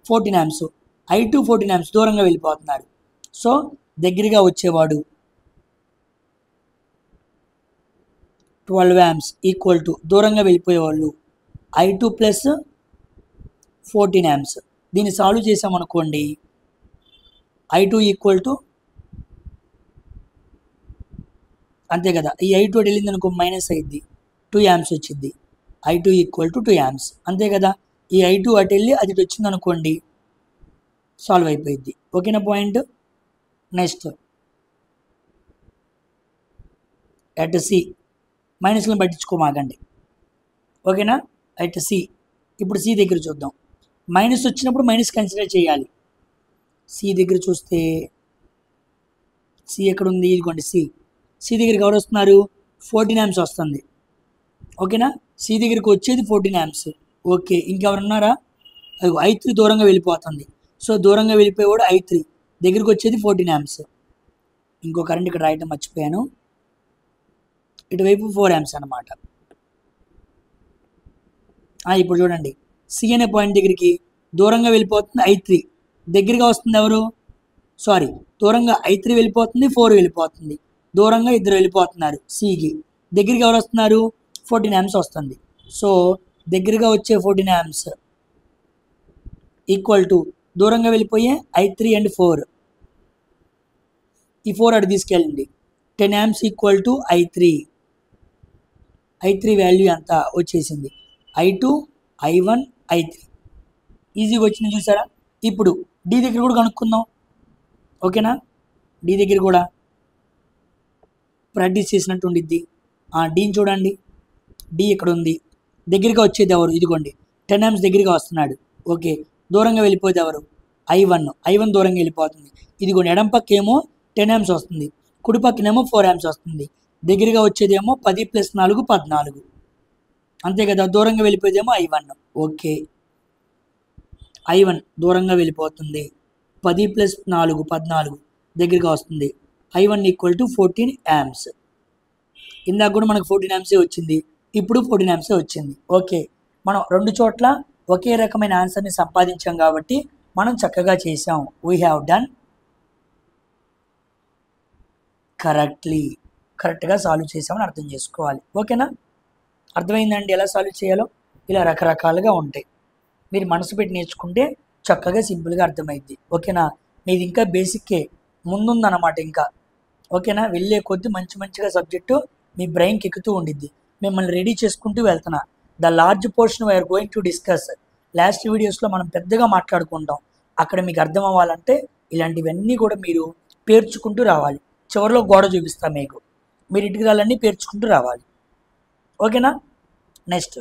14 amps, I2 14 amps దూరంగా వెళ్ళిపోతున్నాడు. సో దగ్గరగా వచ్చేవాడు 12 amps ఈక్వల్ టు దూరంగా వెళ్ళిపోయేవాళ్ళు I2 + 14 amps. దీన్ని సాల్వ్ చేసామనుకోండి, I2 ఈక్వల్ టు అంతే కదా, ఈ I2 వెళ్ళింది అనుకో మైనస్ అయింది, 2 amps వచ్చింది. I2 ఈక్వల్ టు 2 amps, అంతే కదా. ఈ I2 అటు వెళ్ళి అది వచ్చింది అనుకోండి, సాల్వ్ అయిపోయింది. ఓకేనా పాయింట్? నెక్స్ట్ అట్ సి, మైనస్లను పట్టించుకోమాకండి. ఓకేనా? అట్ సి, ఇప్పుడు సి దగ్గర చూద్దాం. మైనస్ వచ్చినప్పుడు మైనస్ కన్సిడర్ చేయాలి. సి దగ్గర చూస్తే, సి ఎక్కడ ఉంది, ఇదిగోండి సి దగ్గరికి ఎవరు వస్తున్నారు, 14 amps వస్తుంది. ఓకేనా? సి దగ్గరికి వచ్చేది 14 amps. ఓకే, ఇంకెవరున్నారా, అది I3 దూరంగా వెళ్ళిపోతుంది. సో దూరంగా వెళ్ళిపోయేవాడు I3, దగ్గరికి వచ్చేది 14 amps. ఇంకో కరెంట్ ఇక్కడ రాయటం మర్చిపోయాను, ఇటువైపు 4 amps అనమాట. ఇప్పుడు చూడండి, సి అనే పాయింట్ దగ్గరికి దూరంగా వెళ్ళిపోతుంది I3, దగ్గరగా వస్తుంది ఎవరు, దూరంగా I3 వెళ్ళిపోతుంది, 4 వెళ్ళిపోతుంది. దూరంగా ఇద్దరు వెళ్ళిపోతున్నారు సికి, దగ్గరికి ఎవరు వస్తున్నారు, 14 amps వస్తుంది. సో దగ్గరగా వచ్చే 14 amps ఈక్వల్ టు దూరంగా వెళ్ళిపోయే I3 and 4. ఈ 4 అటు తీసుకెళ్ళండి, 10 amps equal to I3 value ఎంత వచ్చేసింది, I2 I1 I3 ఈజీగా వచ్చింది. చూసారా? ఇప్పుడు డి దగ్గర కూడా కనుక్కుందాం. ఓకేనా? డి దగ్గర కూడా ప్రాక్టీస్ చేసినట్టు ఉండిద్ది. డీని చూడండి, డి ఇక్కడ ఉంది, దగ్గరగా వచ్చేది ఎవరు, ఇదిగోండి 10 amps దగ్గరగా వస్తున్నాడు. ఓకే, దూరంగా వెళ్ళిపోతే ఎవరు, I1 దూరంగా వెళ్ళిపోతుంది. ఇదిగోండి ఎడం పక్క ఏమో 10 amps వస్తుంది, కుడి పక్కనేమో 4 amps వస్తుంది. దగ్గరగా వచ్చేదేమో 10 + 4 14, అంతే కదా. దూరంగా వెళ్ళిపోయేదేమో I1. ఓకే, I1 దూరంగా వెళ్ళిపోతుంది, 10 + 4 14 దగ్గరగా వస్తుంది. I1 equal to 14 amps. ఇందాక కూడా మనకు 14 amps వచ్చింది, ఇప్పుడు 14 amps వచ్చింది. ఓకే, మనం రెండు చోట్ల ఒకే రకమైన ఆన్సర్ని సంపాదించాం కాబట్టి మనం చక్కగా చేసాం. వీ హ్యావ్ డన్ కరెక్ట్గా సాల్వ్ చేసామని అర్థం చేసుకోవాలి. ఓకేనా? అర్థమైందండి ఎలా సాల్వ్ చేయాలో? ఇలా రకరకాలుగా ఉంటాయి, మీరు మనసు పెట్టి నేర్చుకుంటే చక్కగా సింపుల్గా అర్థమైద్ది. ఓకేనా? మీది ఇంకా బేసిక్కే ముందుందన్నమాట ఇంకా. ఓకేనా? వెళ్ళే కొద్దీ మంచిగా సబ్జెక్టు మీ బ్రెయిన్కి ఎక్కుతూ ఉండిద్ది. మిమ్మల్ని రెడీ చేసుకుంటూ వెళ్తున్నా. The large portion we're going to discuss. Last వీడియోస్లో మనం పెద్దగా మాట్లాడుకుంటాం, అక్కడ మీకు అర్థం అవ్వాలంటే ఇలాంటివన్నీ కూడా మీరు పేర్చుకుంటూ రావాలి. చివరిలో గోడ చూపిస్తాను మీకు. మీరు ఇంటిగ్రాలన్నీ పేర్చుకుంటూ రావాలి. ఓకేనా? నెక్స్ట్,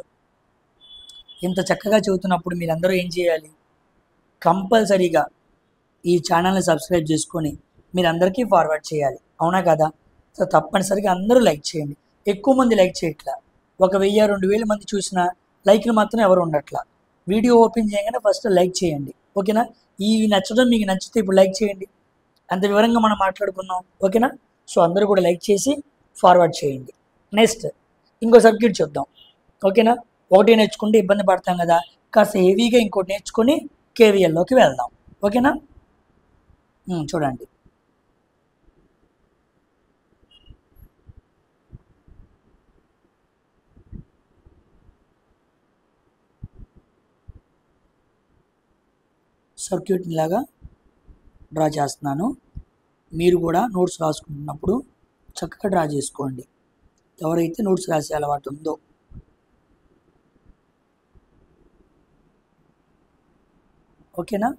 ఇంత చక్కగా చెబుతున్నప్పుడు మీరందరూ ఏం చేయాలి? కంపల్సరీగా ఈ ఛానల్ని సబ్స్క్రైబ్ చేసుకొని మీరందరికీ ఫార్వర్డ్ చేయాలి. అవునా కదా? సో తప్పనిసరిగా అందరూ లైక్ చేయండి. ఎక్కువ మంది లైక్ చేయట్లా. 1000-2000 మంది చూసిన లైక్లు మాత్రం ఎవరు ఉండట్లా. వీడియో ఓపెన్ చేయగానే ఫస్ట్ లైక్ చేయండి. ఓకేనా? ఈ నచ్చడం మీకు నచ్చితే ఇప్పుడు లైక్ చేయండి. అంత వివరంగా మనం మాట్లాడుకున్నాం. ఓకేనా? సో అందరూ కూడా లైక్ చేసి ఫార్వర్డ్ చేయండి. నెక్స్ట్, ఇంకో సబ్జెక్ట్ చూద్దాం. ఓకేనా? ఒకటి నేర్చుకుంటే ఇబ్బంది పడతాం కదా, కాస్త హెవీగా ఇంకోటి నేర్చుకొని కేవీఎల్లోకి వెళ్దాం. ఓకేనా? చూడండి. సర్క్యూట్ ఇలాగా డ్రా చేస్తున్నాను. మీరు కూడా నోట్స్ రాసుకుంటున్నప్పుడు చక్కగా డ్రా చేసుకోండి, ఎవరైతే నోట్స్ రాసే అలవాటు ఉందో. ఓకేనా?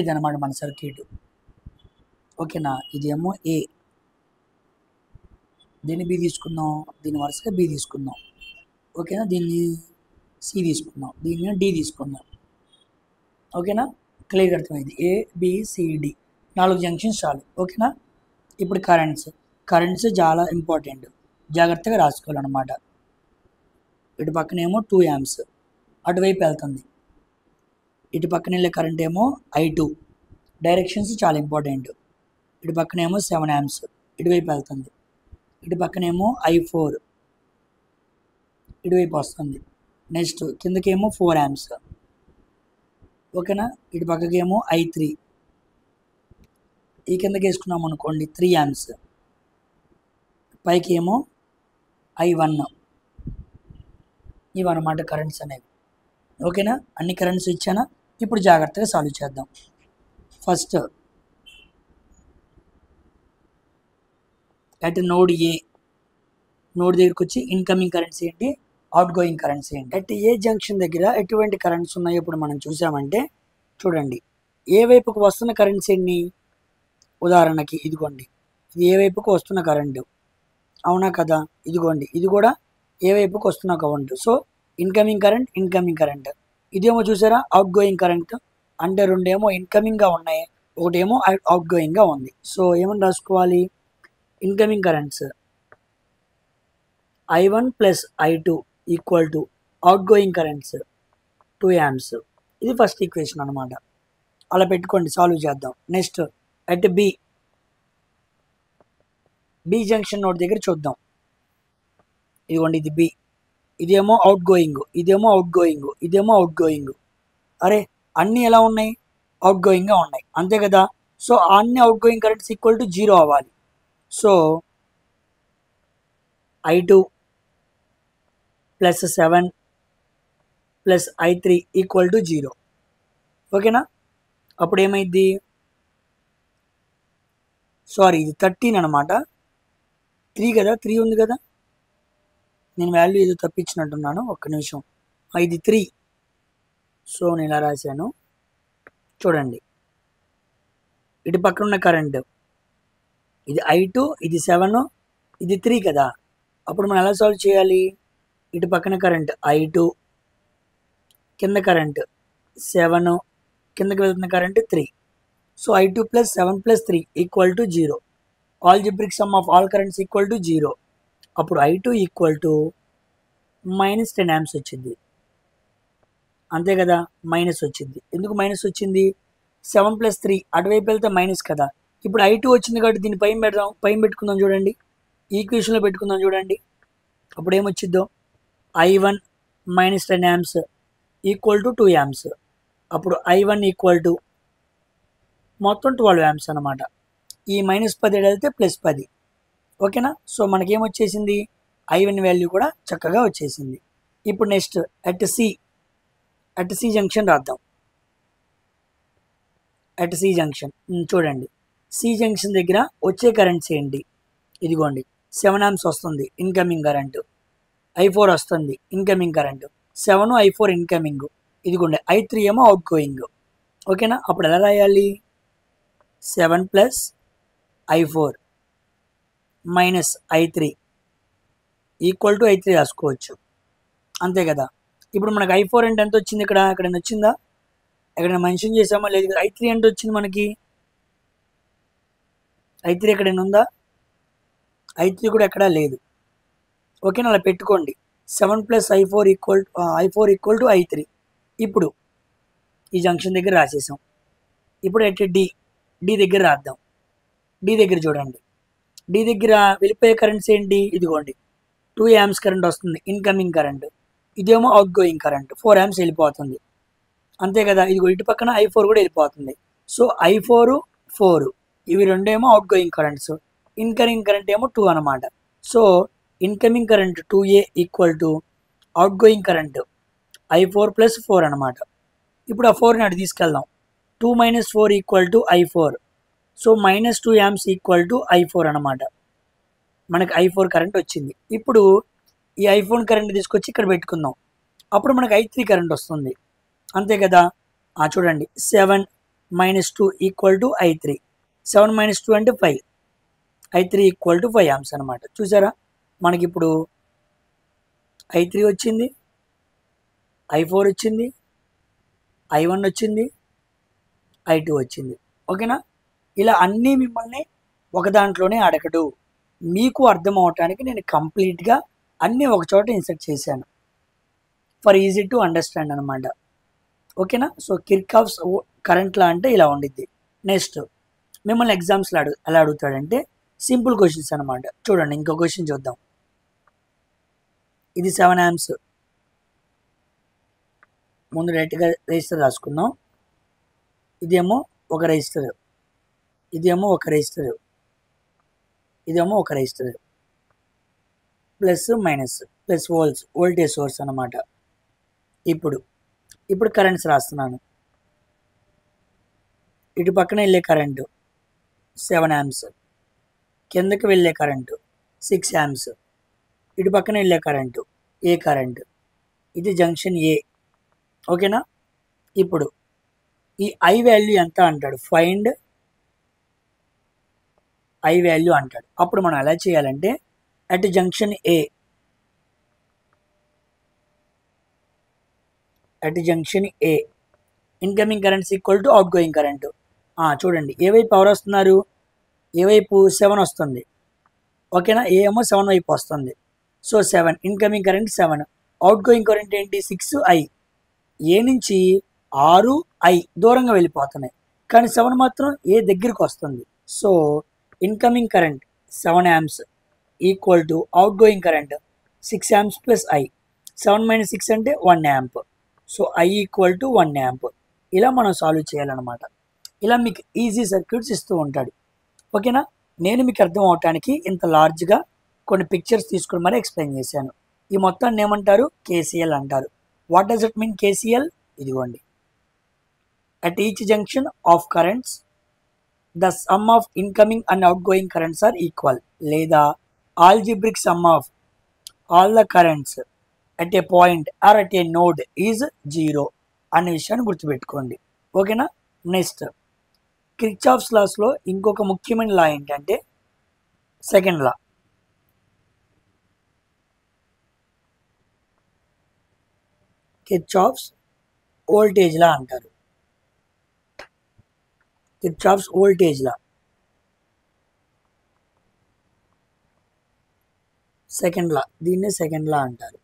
ఇదన్నమాట మన సర్క్యూట్. ఓకేనా? ఇదేమో ఏ, దీన్ని బి తీసుకుందాం, దీన్ని వరుసగా బి తీసుకుందాం. ఓకేనా? దీన్ని సి తీసుకుందాం, దీన్ని డి తీసుకుందాం. ఓకేనా? క్లియర్ అర్థమైంది. ABCD 4 జంక్షన్స్ చాలు. ఓకేనా? ఇప్పుడు కరెంట్స్ చాలా ఇంపార్టెంట్, జాగ్రత్తగా రాసుకోవాలన్నమాట. ఇటు పక్కనేమో 2 amps అటువైపు వెళ్తుంది. ఇటు పక్కన వెళ్ళే కరెంట్ ఏమో I2. డైరెక్షన్స్ చాలా ఇంపార్టెంట్. ఇటు పక్కనేమో 7 amps ఇటువైపు వెళ్తుంది. ఇటు పక్కనేమో I4 ఇటువైపు వస్తుంది. నెక్స్ట్ కిందకేమో 4 amps. ఓకేనా? ఇటు పక్కకేమో I3. ఈ కిందకి వేసుకున్నాం అనుకోండి 3 amps. పైకి ఏమో I1. ఇవన్నమాట కరెంట్స్ అనేవి. ఓకేనా? అన్ని కరెంట్స్ ఇచ్చానా? ఇప్పుడు జాగ్రత్తగా సాల్వ్ చేద్దాం. First at node A, node దగ్గరికి వచ్చి ఇన్కమింగ్ కరెంట్స్ ఏంటి, అవుట్ గోయింగ్ కరెంట్స్ ఏంటి. అట్ ఏ జంక్షన్ దగ్గర ఎటువంటి కరెంట్స్ ఉన్నాయో ఇప్పుడు మనం చూసామంటే చూడండి. ఏ వైపుకు వస్తున్న కరెంట్స్ ఎన్ని? ఉదాహరణకి ఇదిగోండి, ఇది ఏ వైపుకు వస్తున్న కరెంటు. అవునా కదా? ఇదిగోండి, ఇది కూడా ఏ వైపుకు వస్తున్న కరెంటు. So incoming current. ఇదేమో చూసారా, అవుట్ గోయింగ్ కరెంట్. అంటే రెండేమో ఇన్కమింగ్గా ఉన్నాయి, ఒకటేమో అవుట్ గోయింగ్గా ఉంది. సో ఏమని రాసుకోవాలి? Incoming currents I1 + I2 equal to outgoing currents 2 amps. ఇది ఫస్ట్ ఈక్వేషన్ అనమాట. అలా పెట్టుకోండి, సాల్వ్ చేద్దాం. Next at B junction node దగ్గర చూద్దాం. ఇదిగోండి, ఇది బి, ఇదేమో అవుట్ గోయింగ్, ఇదేమో అవుట్ గోయింగ్. అరే అన్నీ ఎలా ఉన్నాయి? అవుట్ గోయింగ్గా ఉన్నాయి, అంతే కదా? సో అన్ని out going currents equal to 0 అవ్వాలి. So I2 + 7 + I3 equal to 0. ఓకేనా? అప్పుడు ఏమైంది? సారీ, ఇది 13 అనమాట. 3 కదా, 3 ఉంది కదా, నేను వాల్యూ ఏదో తప్పించినట్టున్నాను, ఒక్క నిమిషం. ఇది 3. సో నేను ఇలా రాశాను. చూడండి, ఇటు పక్కన ఉన్న కరెంట్ ఇది I2, ఇది 7, ఇది 3 కదా. అప్పుడు మనం ఎలా సాల్వ్ చేయాలి? ఇటు పక్కన కరెంట్ I2, కింద కరెంట్ 7, కిందకి వెళ్తున్న current 3. So I2 + 7 + 3 equal to 0. Algebraic sum of all currents equal to 0. అప్పుడు I2 ఈక్వల్ టు -10 amps వచ్చింది, అంతే కదా? మైనస్ వచ్చింది. ఎందుకు మైనస్ వచ్చింది? 7 + 3 అటువైపు వెళ్తే మైనస్ కదా. ఇప్పుడు I2 వచ్చింది కాబట్టి దీన్ని పైన పెట్టుకుందాం. చూడండి, ఈక్వేషన్లో పెట్టుకుందాం. చూడండి, అప్పుడు ఏమొచ్చిద్దో, I1 -10 amps equal to 2 amps. అప్పుడు I1 ఈక్వల్ టు మొత్తం 12 amps అనమాట. ఈ -10 వెళ్తే +10. ఓకేనా? సో మనకేమొచ్చేసింది? I1 వాల్యూ కూడా చక్కగా వచ్చేసింది. ఇప్పుడు నెక్స్ట్ అట్ సి జంక్షన్ రాద్దాం. అట్ సి జంక్షన్ చూడండి, సి జంక్షన్ దగ్గర వచ్చే కరెంట్స్ ఏంటి? ఇదిగోండి 7 amps వస్తుంది ఇన్కమింగ్ కరెంటు, I4 వస్తుంది ఇన్కమింగ్ కరెంటు, 7 I4 ఇన్కమింగ్, ఇదిగోండి I3 ఏమో అవుట్ గోయింగ్. ఓకేనా? అప్పుడు ఎలా రాయాలి? 7 plus I4 minus I3 equal to I3 రాసుకోవచ్చు, అంతే కదా. ఇప్పుడు మనకు I4 అంటే ఎంత వచ్చింది? ఎక్కడైనా వచ్చిందా? ఎక్కడైనా మెన్షన్ చేసామా? లేదు. I3 అంటే వచ్చింది మనకి. I3 ఎక్కడైనా ఉందా? I3 కూడా ఎక్కడా లేదు. ఓకేనా? అలా పెట్టుకోండి. 7 plus I4 equal to I3. ఇప్పుడు ఈ జంక్షన్ దగ్గర రాసేసాం. ఇప్పుడు అయితే డి దగ్గర రాద్దాం. డి దగ్గర చూడండి, డి దగ్గర వెళ్ళిపోయే కరెంట్స్ ఏంటి? ఇదిగోండి 2 amps కరెంట్ వస్తుంది ఇన్కమింగ్ కరెంట్, ఇదేమో అవుట్ గోయింగ్ కరెంట్ 4 amps వెళ్ళిపోతుంది, అంతే కదా. ఇదిగో ఇటు పక్కన I4 కూడా వెళ్ళిపోతుంది. సో I4 4 ఇవి రెండేమో outgoing currents, incoming current ఏమో 2 అనమాట. So incoming current 2A equal to outgoing current I4 plus 4 అనమాట. ఇప్పుడు ఆ 4ని అటు తీసుకెళ్దాం. 2 minus 4 equal to I4. So minus 2 amps equal to I4 అనమాట. మనకి I4 కరెంట్ వచ్చింది. ఇప్పుడు ఈ I4 కరెంట్ తీసుకొచ్చి ఇక్కడ పెట్టుకుందాం. అప్పుడు మనకి I3 కరెంట్ వస్తుంది, అంతే కదా. చూడండి 7 minus 2 equal to I3. 7 minus 2 అంటే 5. I3 ఈక్వల్ టు 5 amps అనమాట. చూసారా? మనకి ఇప్పుడు I3 వచ్చింది, I4 వచ్చింది, I1 వచ్చింది, I2 వచ్చింది. ఓకేనా? ఇలా అన్నీ మిమ్మల్ని ఒక దాంట్లోనే అడగడు. మీకు అర్థం అవటానికి నేను కంప్లీట్గా అన్నీ ఒక చోట ఇన్సర్ట్ చేశాను, ఫర్ ఈజీ టు అండర్స్టాండ్ అనమాట. ఓకేనా? సో కిర్చాఫ్స్ కరెంట్ లా అంటే ఇలా ఉండిద్ది. నెక్స్ట్ మిమ్మల్ని ఎగ్జామ్స్లో ఎలా అడుగుతాడంటే సింపుల్ క్వశ్చన్స్ అనమాట. చూడండి, ఇంకో క్వశ్చన్ చూద్దాం. ఇది 7 amps. ముందు డైరెక్ట్గా రెజిస్టర్ రాసుకుందాం. ఇదేమో ఒక రెజిస్టర్, ఇదేమో ఒక రెజిస్టర్, ఇదేమో ఒక register, plus minus plus voltage source అనమాట. ఇప్పుడు కరెంట్స్ రాస్తున్నాను. ఇటు పక్కన వెళ్ళే కరెంటు 7 amps, కిందకి వెళ్ళే కరెంటు 6 amps, ఇటు పక్కన వెళ్ళే కరెంటు ఏ కరెంటు, ఇది జంక్షన్ ఏ. ఓకేనా? ఇప్పుడు ఈ ఐ వాల్యూ ఎంత అంటాడు? ఫైండ్ ఐ వాల్యూ అంటాడు. అప్పుడు మనం ఎలా చేయాలంటే at junction A incoming currents equal to outgoing current. చూడండి, ఏ వైపు పవర్ వస్తున్నారు? ఏ వైపు 7 వస్తుంది. ఓకేనా? ఏ ఏమో 7 వైపు వస్తుంది. So 7 incoming current 7, out going current ఏంటి? 6I. ఏ నుంచి 6I దూరంగా వెళ్ళిపోతున్నాయి, కానీ 7 మాత్రం ఏ దగ్గరికి వస్తుంది. So incoming current 7 amps equal to outgoing current 6 amps plus I. 7 minus 6 అంటే 1 amp. So I equal to 1 amp. ఇలా మనం సాల్వ్ చేయాలన్నమాట. ఇలా మీకు ఈజీ సర్క్యూట్స్ ఇస్తూ ఉంటాడు. ఓకేనా? నేను మీకు అర్థం అవటానికి ఇంత లార్జ్గా కొన్ని పిక్చర్స్ తీసుకుని మరీ ఎక్స్ప్లెయిన్ చేశాను. ఈ మొత్తాన్ని ఏమంటారు? KCL అంటారు. What does it mean KCL? ఇదిగోండి, at each junction of currents the sum of incoming and outgoing currents are equal, లేదా algebraic sum of all the currents at a point or at a node is 0 అనే విషయాన్ని గుర్తుపెట్టుకోండి. ఓకేనా? Next Kirchhoff's లాస్లో ఇంకొక ముఖ్యమైన law ఏంటంటే second law. Kirchhoff's voltage law అంటారు. Kirchhoff's voltage law second law, దీన్నే సెకండ్ లా అంటారు.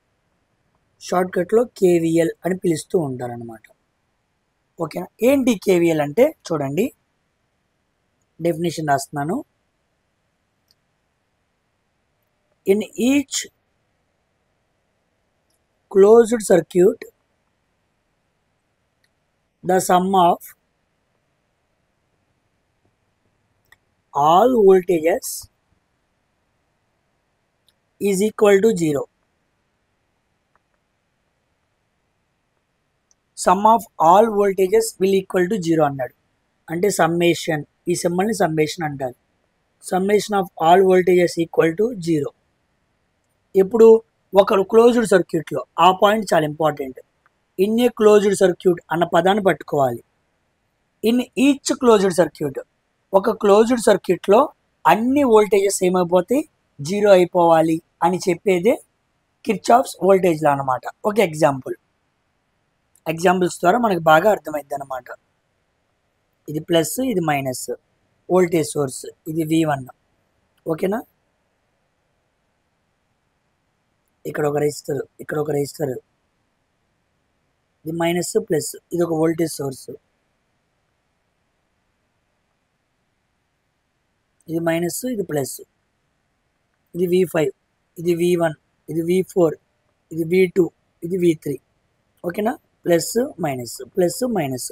షార్ట్కట్లో KVL అని పిలుస్తూ ఉంటారు అనమాట. ఓకేనా? ఏంటి KVL అంటే చూడండి, డెఫినేషన్ రాస్తున్నాను. In each closed circuit the sum of all voltages is equal to 0. Some of all voltages will equal to 0 అన్నాడు. అంటే సమ్మేషన్, ఈ సింబల్ని సమ్మేషన్ అంటారు. Summation of all voltages equal to 0. ఇప్పుడు ఒక క్లోజ్డ్ సర్క్యూట్లో ఆ పాయింట్ చాలా important. In a closed circuit అన్న పదాన్ని పట్టుకోవాలి. ఇన్ ఈచ్ క్లోజ్డ్ సర్క్యూట్, ఒక క్లోజ్డ్ సర్క్యూట్లో అన్ని వోల్టేజెస్ ఏమైపోతాయి, 0 అయిపోవాలి అని చెప్పేదే కిర్చాఫ్స్ వోల్టేజ్ లా అనమాట. ఒక ఎగ్జాంపుల్స్ ద్వారా మనకు బాగా అర్థమైంది అనమాట. ఇది ప్లస్, ఇది మైనస్, వోల్టేజ్ సోర్స్ ఇది V1. ఓకేనా, ఇక్కడ ఒక రెసిస్టర్, ఇక్కడ ఒక రెసిస్టర్, ఇది మైనస్ ప్లస్, ఇది ఒక వోల్టేజ్ సోర్స్, ఇది మైనస్, ఇది ప్లస్, ఇది V5, ఇది V1, ఇది V4, ఇది V2, ఇది V3. ఓకేనా, ప్లస్ మైనస్.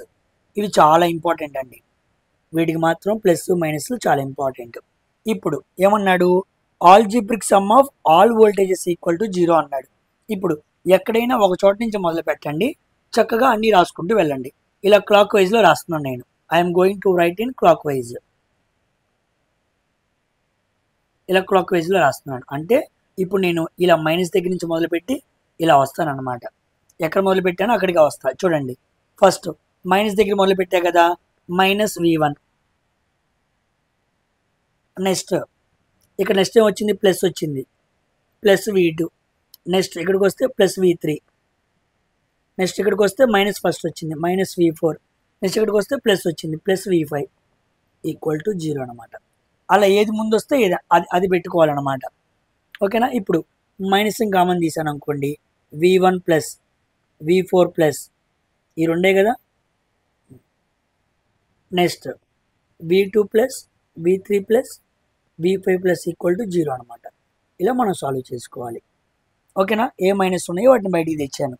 ఇవి చాలా ఇంపార్టెంట్ అండి. వీటికి మాత్రం ప్లస్ మైనస్లు చాలా ఇంపార్టెంట్. ఇప్పుడు ఏమన్నాడు, algebraic sum of all voltages equal to 0 అన్నాడు. ఇప్పుడు ఎక్కడైనా ఒక చోట నుంచి మొదలు పెట్టండి, చక్కగా అన్నీ రాసుకుంటూ వెళ్ళండి. ఇలా క్లాక్ వైజ్లో రాస్తున్నాను నేను. I'm going to right in clock wise. ఇలా క్లాక్ వైజ్లో రాస్తున్నాను. అంటే ఇప్పుడు నేను ఇలా మైనస్ దగ్గర నుంచి మొదలుపెట్టి ఇలా వస్తాను అనమాట. ఎక్కడ మొదలు పెట్టానో అక్కడికి వస్తా. చూడండి, ఫస్ట్ మైనస్ దగ్గర మొదలు పెట్టా కదా, మైనస్ V1. నెక్స్ట్ ఇక్కడ నెక్స్ట్ ఏం వచ్చింది, ప్లస్ వచ్చింది, ప్లస్ V2. నెక్స్ట్ ఇక్కడికి వస్తే ప్లస్ V3. నెక్స్ట్ ఇక్కడికి వస్తే మైనస్ ఫస్ట్ వచ్చింది, మైనస్ V4. నెక్స్ట్ ఇక్కడికి వస్తే ప్లస్ వచ్చింది, ప్లస్ V5 ఈక్వల్ టు 0 అనమాట. అలా ఏది ముందు వస్తే ఏది అది పెట్టుకోవాలన్నమాట. ఓకేనా, ఇప్పుడు మైనస్ కామన్ తీసాను అనుకోండి, V1 ప్లస్ V4 ప్లస్ ఈ రెండే కదా. Next V2 plus V3 plus V5 plus equal to 0 అనమాట. ఇలా మనం సాల్వ్ చేసుకోవాలి. ఓకేనా, ఏ మైనస్ ఉన్నాయో వాటిని బయటికి తెచ్చాను.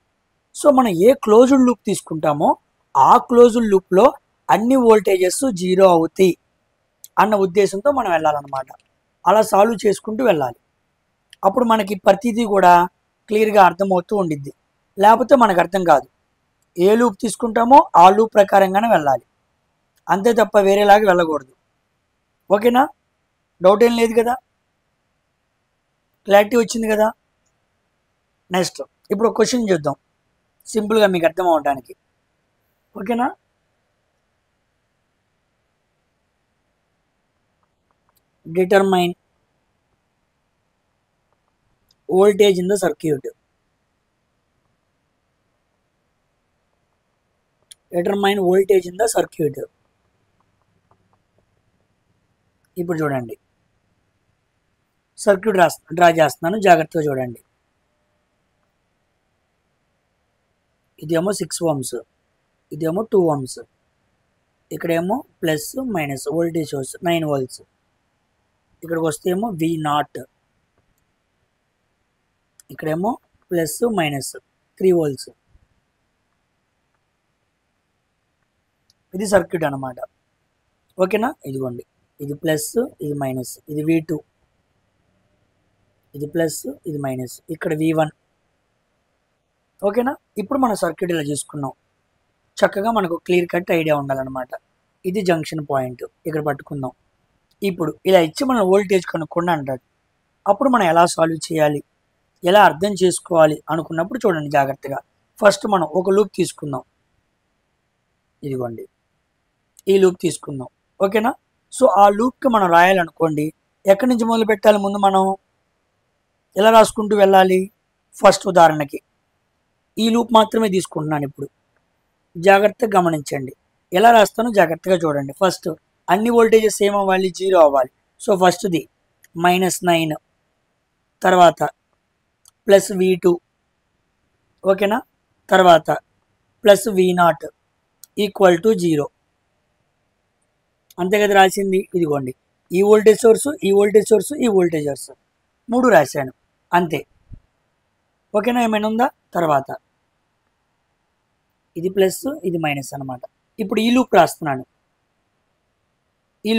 సో మనం ఏ క్లోజ్డ్ లూప్ తీసుకుంటామో ఆ క్లోజ్డ్ లూప్లో అన్ని వోల్టేజెస్ 0 అవుతాయి అన్న ఉద్దేశంతో మనం వెళ్ళాలన్నమాట. అలా సాల్వ్ చేసుకుంటూ వెళ్ళాలి. అప్పుడు మనకి ప్రతిదీ కూడా క్లియర్గా అర్థమవుతూ ఉండిద్ది. లేకపోతే మనకు అర్థం కాదు. ఏ లూప్ తీసుకుంటామో ఆ లూప్ ప్రకారంగానే వెళ్ళాలి, అంతే తప్ప వేరేలాగా వెళ్ళకూడదు. ఓకేనా, డౌట్ ఏం లేదు కదా, క్లారిటీ వచ్చింది కదా. నెక్స్ట్ ఇప్పుడు క్వశ్చన్ చూద్దాం, సింపుల్గా మీకు అర్థం అవడానికి. ఓకేనా, determine voltage in the circuit. Determine voltage in the circuit. ఇప్పుడు చూడండి, సర్క్యూట్ డ్రా చేస్తున్నాను, జాగ్రత్తగా చూడండి. ఇదేమో 6 ohms, ఇదేమో 2 ohms, ఇక్కడేమో plus minus voltage source 9 volts. ఇక్కడికి వస్తే ఏమో V0, ఇక్కడేమో ప్లస్ మైనస్ 3 volts. ఇది సర్క్యూట్ అనమాట. ఓకేనా, ఇదిగోండి, ఇది ప్లస్, ఇది మైనస్, ఇది V2, ఇది ప్లస్, ఇది మైనస్, ఇక్కడ V1. ఓకేనా, ఇప్పుడు మన సర్క్యూట్ ఇలా చూసుకున్నాం. చక్కగా మనకు క్లియర్ కట్ ఐడియా ఉండాలన్నమాట. ఇది జంక్షన్ పాయింట్, ఇక్కడ పట్టుకుందాం. ఇప్పుడు ఇలా ఇచ్చి మనం వోల్టేజ్ కనుక్కోండి అంటాడు. అప్పుడు మనం ఎలా సాల్వ్ చేయాలి, ఎలా అర్థం చేసుకోవాలి అనుకున్నప్పుడు చూడండి జాగ్రత్తగా. ఫస్ట్ మనం ఒక లూప్ తీసుకుందాం, ఇదిగోండి ఈ లూప్ తీసుకుందాం. ఓకేనా, సో ఆ లూప్కి మనం రాయాలనుకోండి, ఎక్కడి నుంచి మొదలు పెట్టాలి, ముందు మనం ఎలా రాసుకుంటూ వెళ్ళాలి. ఫస్ట్ ఉదాహరణకి ఈ లూప్ మాత్రమే తీసుకుంటున్నాను. ఇప్పుడు జాగ్రత్తగా గమనించండి, ఎలా రాస్తానో జాగ్రత్తగా చూడండి. ఫస్ట్ అన్ని వోల్టేజెస్ ఏమవ్వాలి, 0 అవ్వాలి. సో ఫస్ట్ది -9, తర్వాత ప్లస్ V2. ఓకేనా, తర్వాత ప్లస్ V0 ఈక్వల్ టు 0. అంతే కదా రాసింది. ఇదిగోండి, ఈ వోల్టేజ్ సోర్సు, ఈ వోల్టేజ్ సోర్సు, ఈ వోల్టేజ్ సోర్సు 3 రాశాను అంతే. ఓకేనా, ఏమైనా ఉందా. తర్వాత ఇది ప్లస్, ఇది మైనస్ అనమాట. ఇప్పుడు ఈ లూప్ రాస్తున్నాను, ఈ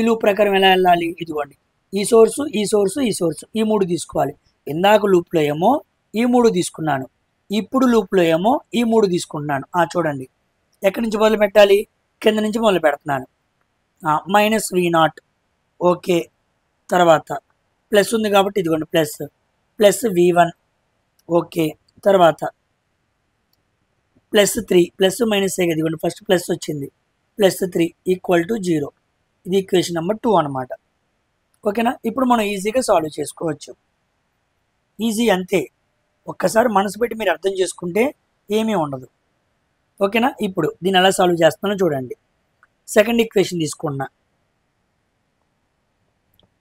లూప్ ప్రకారం ఎలా వెళ్ళాలి, ఇదిగోండి ఈ సోర్సు, ఈ సోర్సు, ఈ సోర్సు, ఈ 3 తీసుకోవాలి. ఇందాక లూప్లో ఏమో ఈ 3 తీసుకున్నాను, ఇప్పుడు లూప్లో ఏమో ఈ 3 తీసుకుంటున్నాను. చూడండి ఎక్కడి నుంచి మొదలు పెట్టాలి, కింద నుంచి మొదలు పెడుతున్నాను. మైనస్ V0 ఓకే, తర్వాత ప్లస్ ఉంది కాబట్టి ఇదిగోండి ప్లస్ V1 ఓకే, తర్వాత +3 ప్లస్ మైనస్ కదా, ఇదిగోండి ఫస్ట్ ప్లస్ వచ్చింది, +3 = 0. ఇది ఈక్వేషన్ నెంబర్ 2 అనమాట. ఓకేనా, ఇప్పుడు మనం ఈజీగా సాల్వ్ చేసుకోవచ్చు. ఈజీ అంతే, ఒక్కసారి మనసు పెట్టి మీరు అర్థం చేసుకుంటే ఏమీ ఉండదు. ఓకేనా, ఇప్పుడు దీన్ని ఎలా సాల్వ్ చేస్తానో చూడండి. సెకండ్ ఈక్వేషన్ తీసుకున్నా,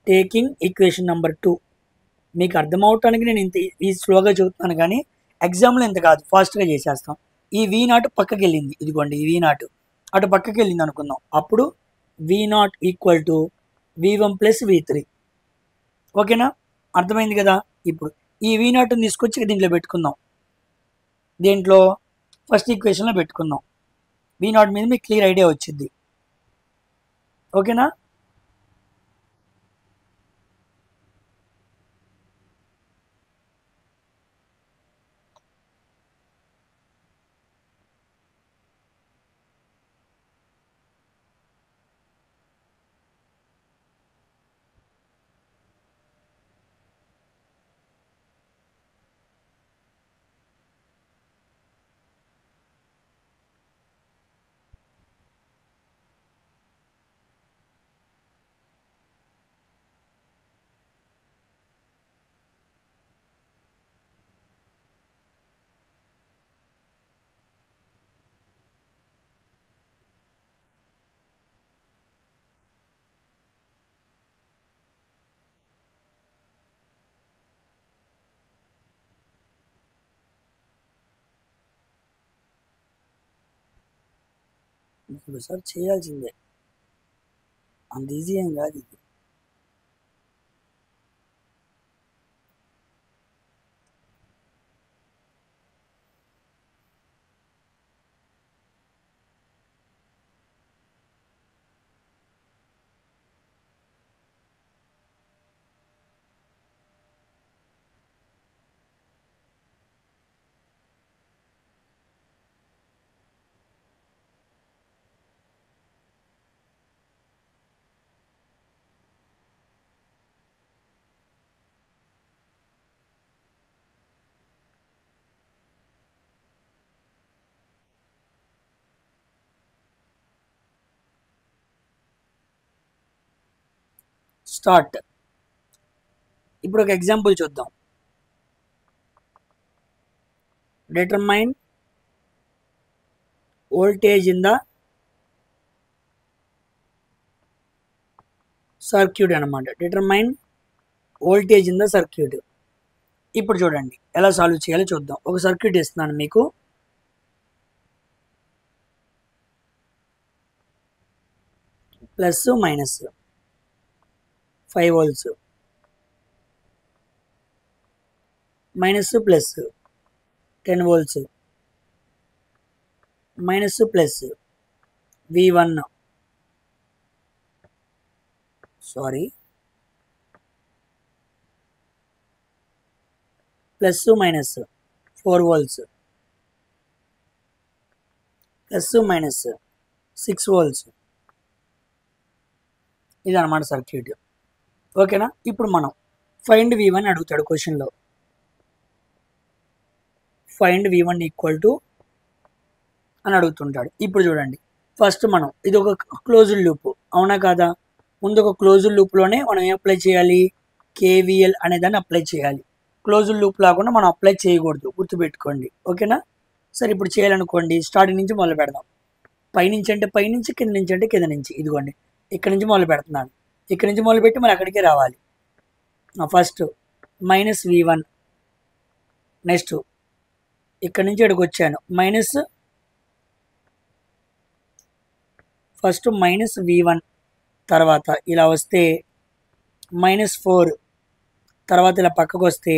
టేకింగ్ ఈక్వేషన్ నెంబర్ 2. మీకు అర్థం అవటానికి నేను ఇంత ఈ స్లోగా చెబుతున్నాను, కానీ ఎగ్జామ్లో ఇంత కాదు, ఫాస్ట్గా చేసేస్తాం. ఈ V0 పక్కకి వెళ్ళింది, ఇదిగోండి ఈ V0 అటు పక్కకి వెళ్ళింది అనుకుందాం. అప్పుడు V0 = V1 + V3. ఓకేనా, అర్థమైంది కదా. ఇప్పుడు ఈ V0ని తీసుకొచ్చి దీంట్లో పెట్టుకుందాం. దీంట్లో ఫస్ట్ ఈక్వేషన్లో పెట్టుకుందాం. V0 మీద మీకు క్లియర్ ఐడియా వచ్చింది. ఓకేనా, ఇప్పుడు సార్ చేయాల్సిందే, అంత ఈజీ ఏం కాదు ఇది. స్టార్ట్. ఇప్పుడు ఒక ఎగ్జాంపుల్ చూద్దాం. Determine voltage in the circuit అనమాట. Determine voltage in the circuit. ఇప్పుడు చూడండి ఎలా సాల్వ్ చేయాలో చూద్దాం. ఒక సర్క్యూట్ ఇస్తున్నాను మీకు, plus minus 5 volts, minus plus 10 volts, minus plus V1 plus minus 4 volts, plus minus 6 volts. ఇది అనమాట సర్క్యూట్. ఓకేనా, ఇప్పుడు మనం ఫైండ్ V1 అడుగుతాడు క్వశ్చన్లో. ఫైండ్ V1 = అని అడుగుతుంటాడు. ఇప్పుడు చూడండి, ఫస్ట్ మనం ఇది ఒక క్లోజ్డ్ లూప్, అవునా కాదా. ముందు ఒక క్లోజ్డ్ లూప్లోనే మనం ఏం అప్లై చేయాలి, KVL అనే దాన్ని అప్లై చేయాలి. క్లోజ్డ్ లూప్ లాకుండా మనం అప్లై చేయకూడదు, గుర్తుపెట్టుకోండి. ఓకేనా, సరే ఇప్పుడు చేయాలనుకోండి, స్టార్టింగ్ నుంచి మొదలు పెడదాం. పైనుంచి అంటే పైనుంచి, కింద నుంచి అంటే కింద నుంచి. ఇదిగోండి ఇక్కడ నుంచి మొదలు పెడుతున్నాను, ఇక్కడ నుంచి మొదలుపెట్టి మరి అక్కడికే రావాలి. ఫస్ట్ మైనస్ V1, నెక్స్ట్ ఇక్కడ నుంచి ఇక్కడికి వచ్చాను, ఫస్ట్ మైనస్ V1, తర్వాత ఇలా వస్తే -4, తర్వాత ఇలా పక్కకు వస్తే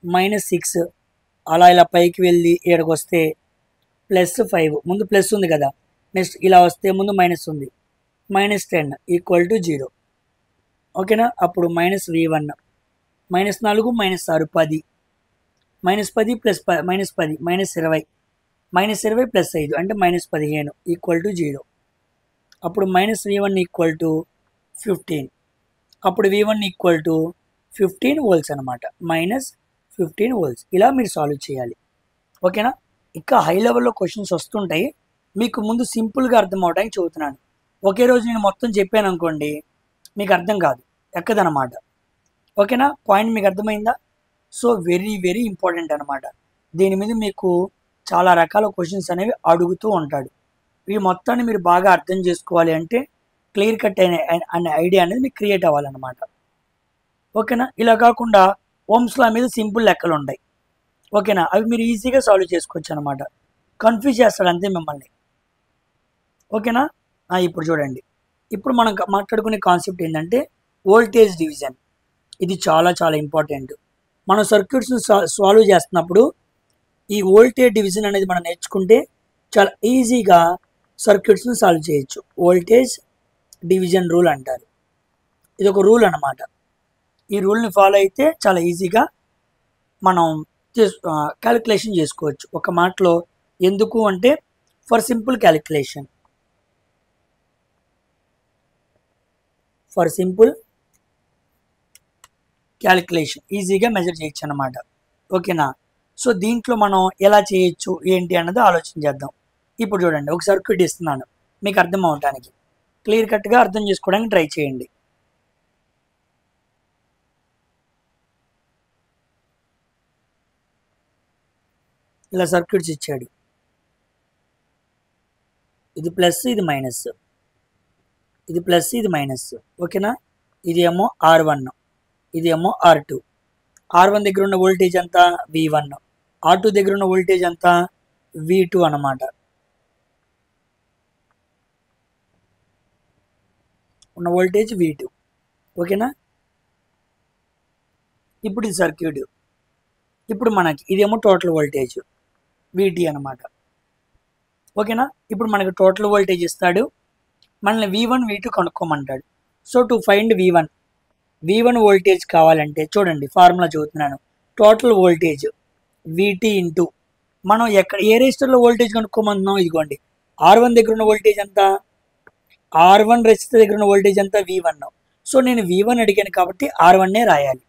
-6, అలా ఇలా పైకి వెళ్ళి ఇక్కడికి వస్తే +5, ముందు ప్లస్ ఉంది కదా. నెక్స్ట్ ఇలా వస్తే ముందు మైనస్ ఉంది, -10 = 0. ఓకేనా, అప్పుడు -V1, -4 -6 10, -10 ప్లస్ -10 -20 -20 ప్లస్ 5 అంటే -15 ఈక్వల్ టు 0. అప్పుడు -v1 ఈక్వల్ టు 15. అప్పుడు v1 ఈక్వల్ టు 15 వోల్ట్స్ అనమాట, -15 వోల్ట్స్. ఇలా మీరు సాల్వ్ చేయాలి. ఓకేనా? ఇంకా హై లెవెల్లో క్వశ్చన్స్ వస్తుంటాయి, మీకు ముందు సింపుల్గా అర్థం అవడానికి చెబుతున్నాను. ఒకే రోజు నేను మొత్తం చెప్పాను అనుకోండి, మీకు అర్థం కాదు, ఎక్కదనమాట. ఓకేనా? పాయింట్ మీకు అర్థమైందా? సో వెరీ వెరీ ఇంపార్టెంట్ అనమాట. దీని మీద మీకు చాలా రకాల క్వశ్చన్స్ అనేవి అడుగుతూ ఉంటాడు. ఇవి మొత్తాన్ని మీరు బాగా అర్థం చేసుకోవాలి అంటే క్లియర్ కట్ అనే ఐడియా అనేది మీకు క్రియేట్ అవ్వాలన్నమాట. ఓకేనా? ఇలా కాకుండా ఓమ్స్ లా మీద సింపుల్ లెక్కలు ఉంటాయి. ఓకేనా? అవి మీరు ఈజీగా సాల్వ్ చేసుకోవచ్చు అనమాట. కన్ఫ్యూజ్ చేస్తాడు అంతే మిమ్మల్ని. ఓకేనా? ఇప్పుడు చూడండి, ఇప్పుడు మనం మాట్లాడుకునే కాన్సెప్ట్ ఏంటంటే వోల్టేజ్ డివిజన్. ఇది చాలా చాలా ఇంపార్టెంట్. మనం సర్క్యూట్స్ని సాల్వ్ చేస్తున్నప్పుడు ఈ వోల్టేజ్ డివిజన్ అనేది మనం నేర్చుకుంటే చాలా ఈజీగా సర్క్యూట్స్ని సాల్వ్ చేయొచ్చు. వోల్టేజ్ డివిజన్ రూల్ అంటారు. ఇది ఒక రూల్ అన్నమాట. ఈ రూల్ని ఫాలో అయితే చాలా ఈజీగా మనం క్యాలిక్యులేషన్ చేసుకోవచ్చు. ఒక మాటలో ఎందుకు అంటే for simple calculation, for simple calculation ఈజీగా మెజర్ చేయొచ్చు అన్నమాట. ఓకేనా? సో దీంట్లో మనం ఎలా చేయొచ్చు ఏంటి అన్నది ఆలోచించేద్దాం. ఇప్పుడు చూడండి, ఒక సర్క్యూట్ ఇస్తున్నాను మీకు అర్థం అవడానికి, క్లియర్ కట్గా అర్థం చేసుకోవడానికి ట్రై చేయండి. ఇలా సర్క్యూట్స్ ఇచ్చాడు, ఇది ప్లస్ ఇది మైనస్, ఇది ప్లస్ ఇది మైనస్. ఓకేనా? ఇది ఏమో R1, ఇది ఏమో R2. R1 దగ్గర ఉన్న వోల్టేజ్ ఎంత? V1. R2 దగ్గర ఉన్న వోల్టేజ్ ఎంత? V2 అన్నమాట. ఉన్న వోల్టేజ్ V2. ఓకేనా? ఇప్పుడు ఇది సర్క్యూట్. ఇప్పుడు మనకి ఇదేమో టోటల్ వోల్టేజ్ VT అనమాట. ఓకేనా? ఇప్పుడు మనకి టోటల్ వోల్టేజ్ ఇస్తాడు, మనల్ని V1 V2 కనుక్కోమంటాడు. So to find V1 voltage కావాలంటే చూడండి, ఫార్ములా చదువుతున్నాను. టోటల్ వోల్టేజ్ VT ఇంటూ మనం ఏ రెసిస్టర్లో వోల్టేజ్ కనుక్కోమంటున్నాం, ఇదిగోండి R1 దగ్గర ఉన్న వోల్టేజ్ ఎంత? R1 రెసిస్టర్ దగ్గర ఉన్న వోల్టేజ్ ఎంత? V1. సో నేను V1 అడిగాను కాబట్టి R1నే రాయాలి.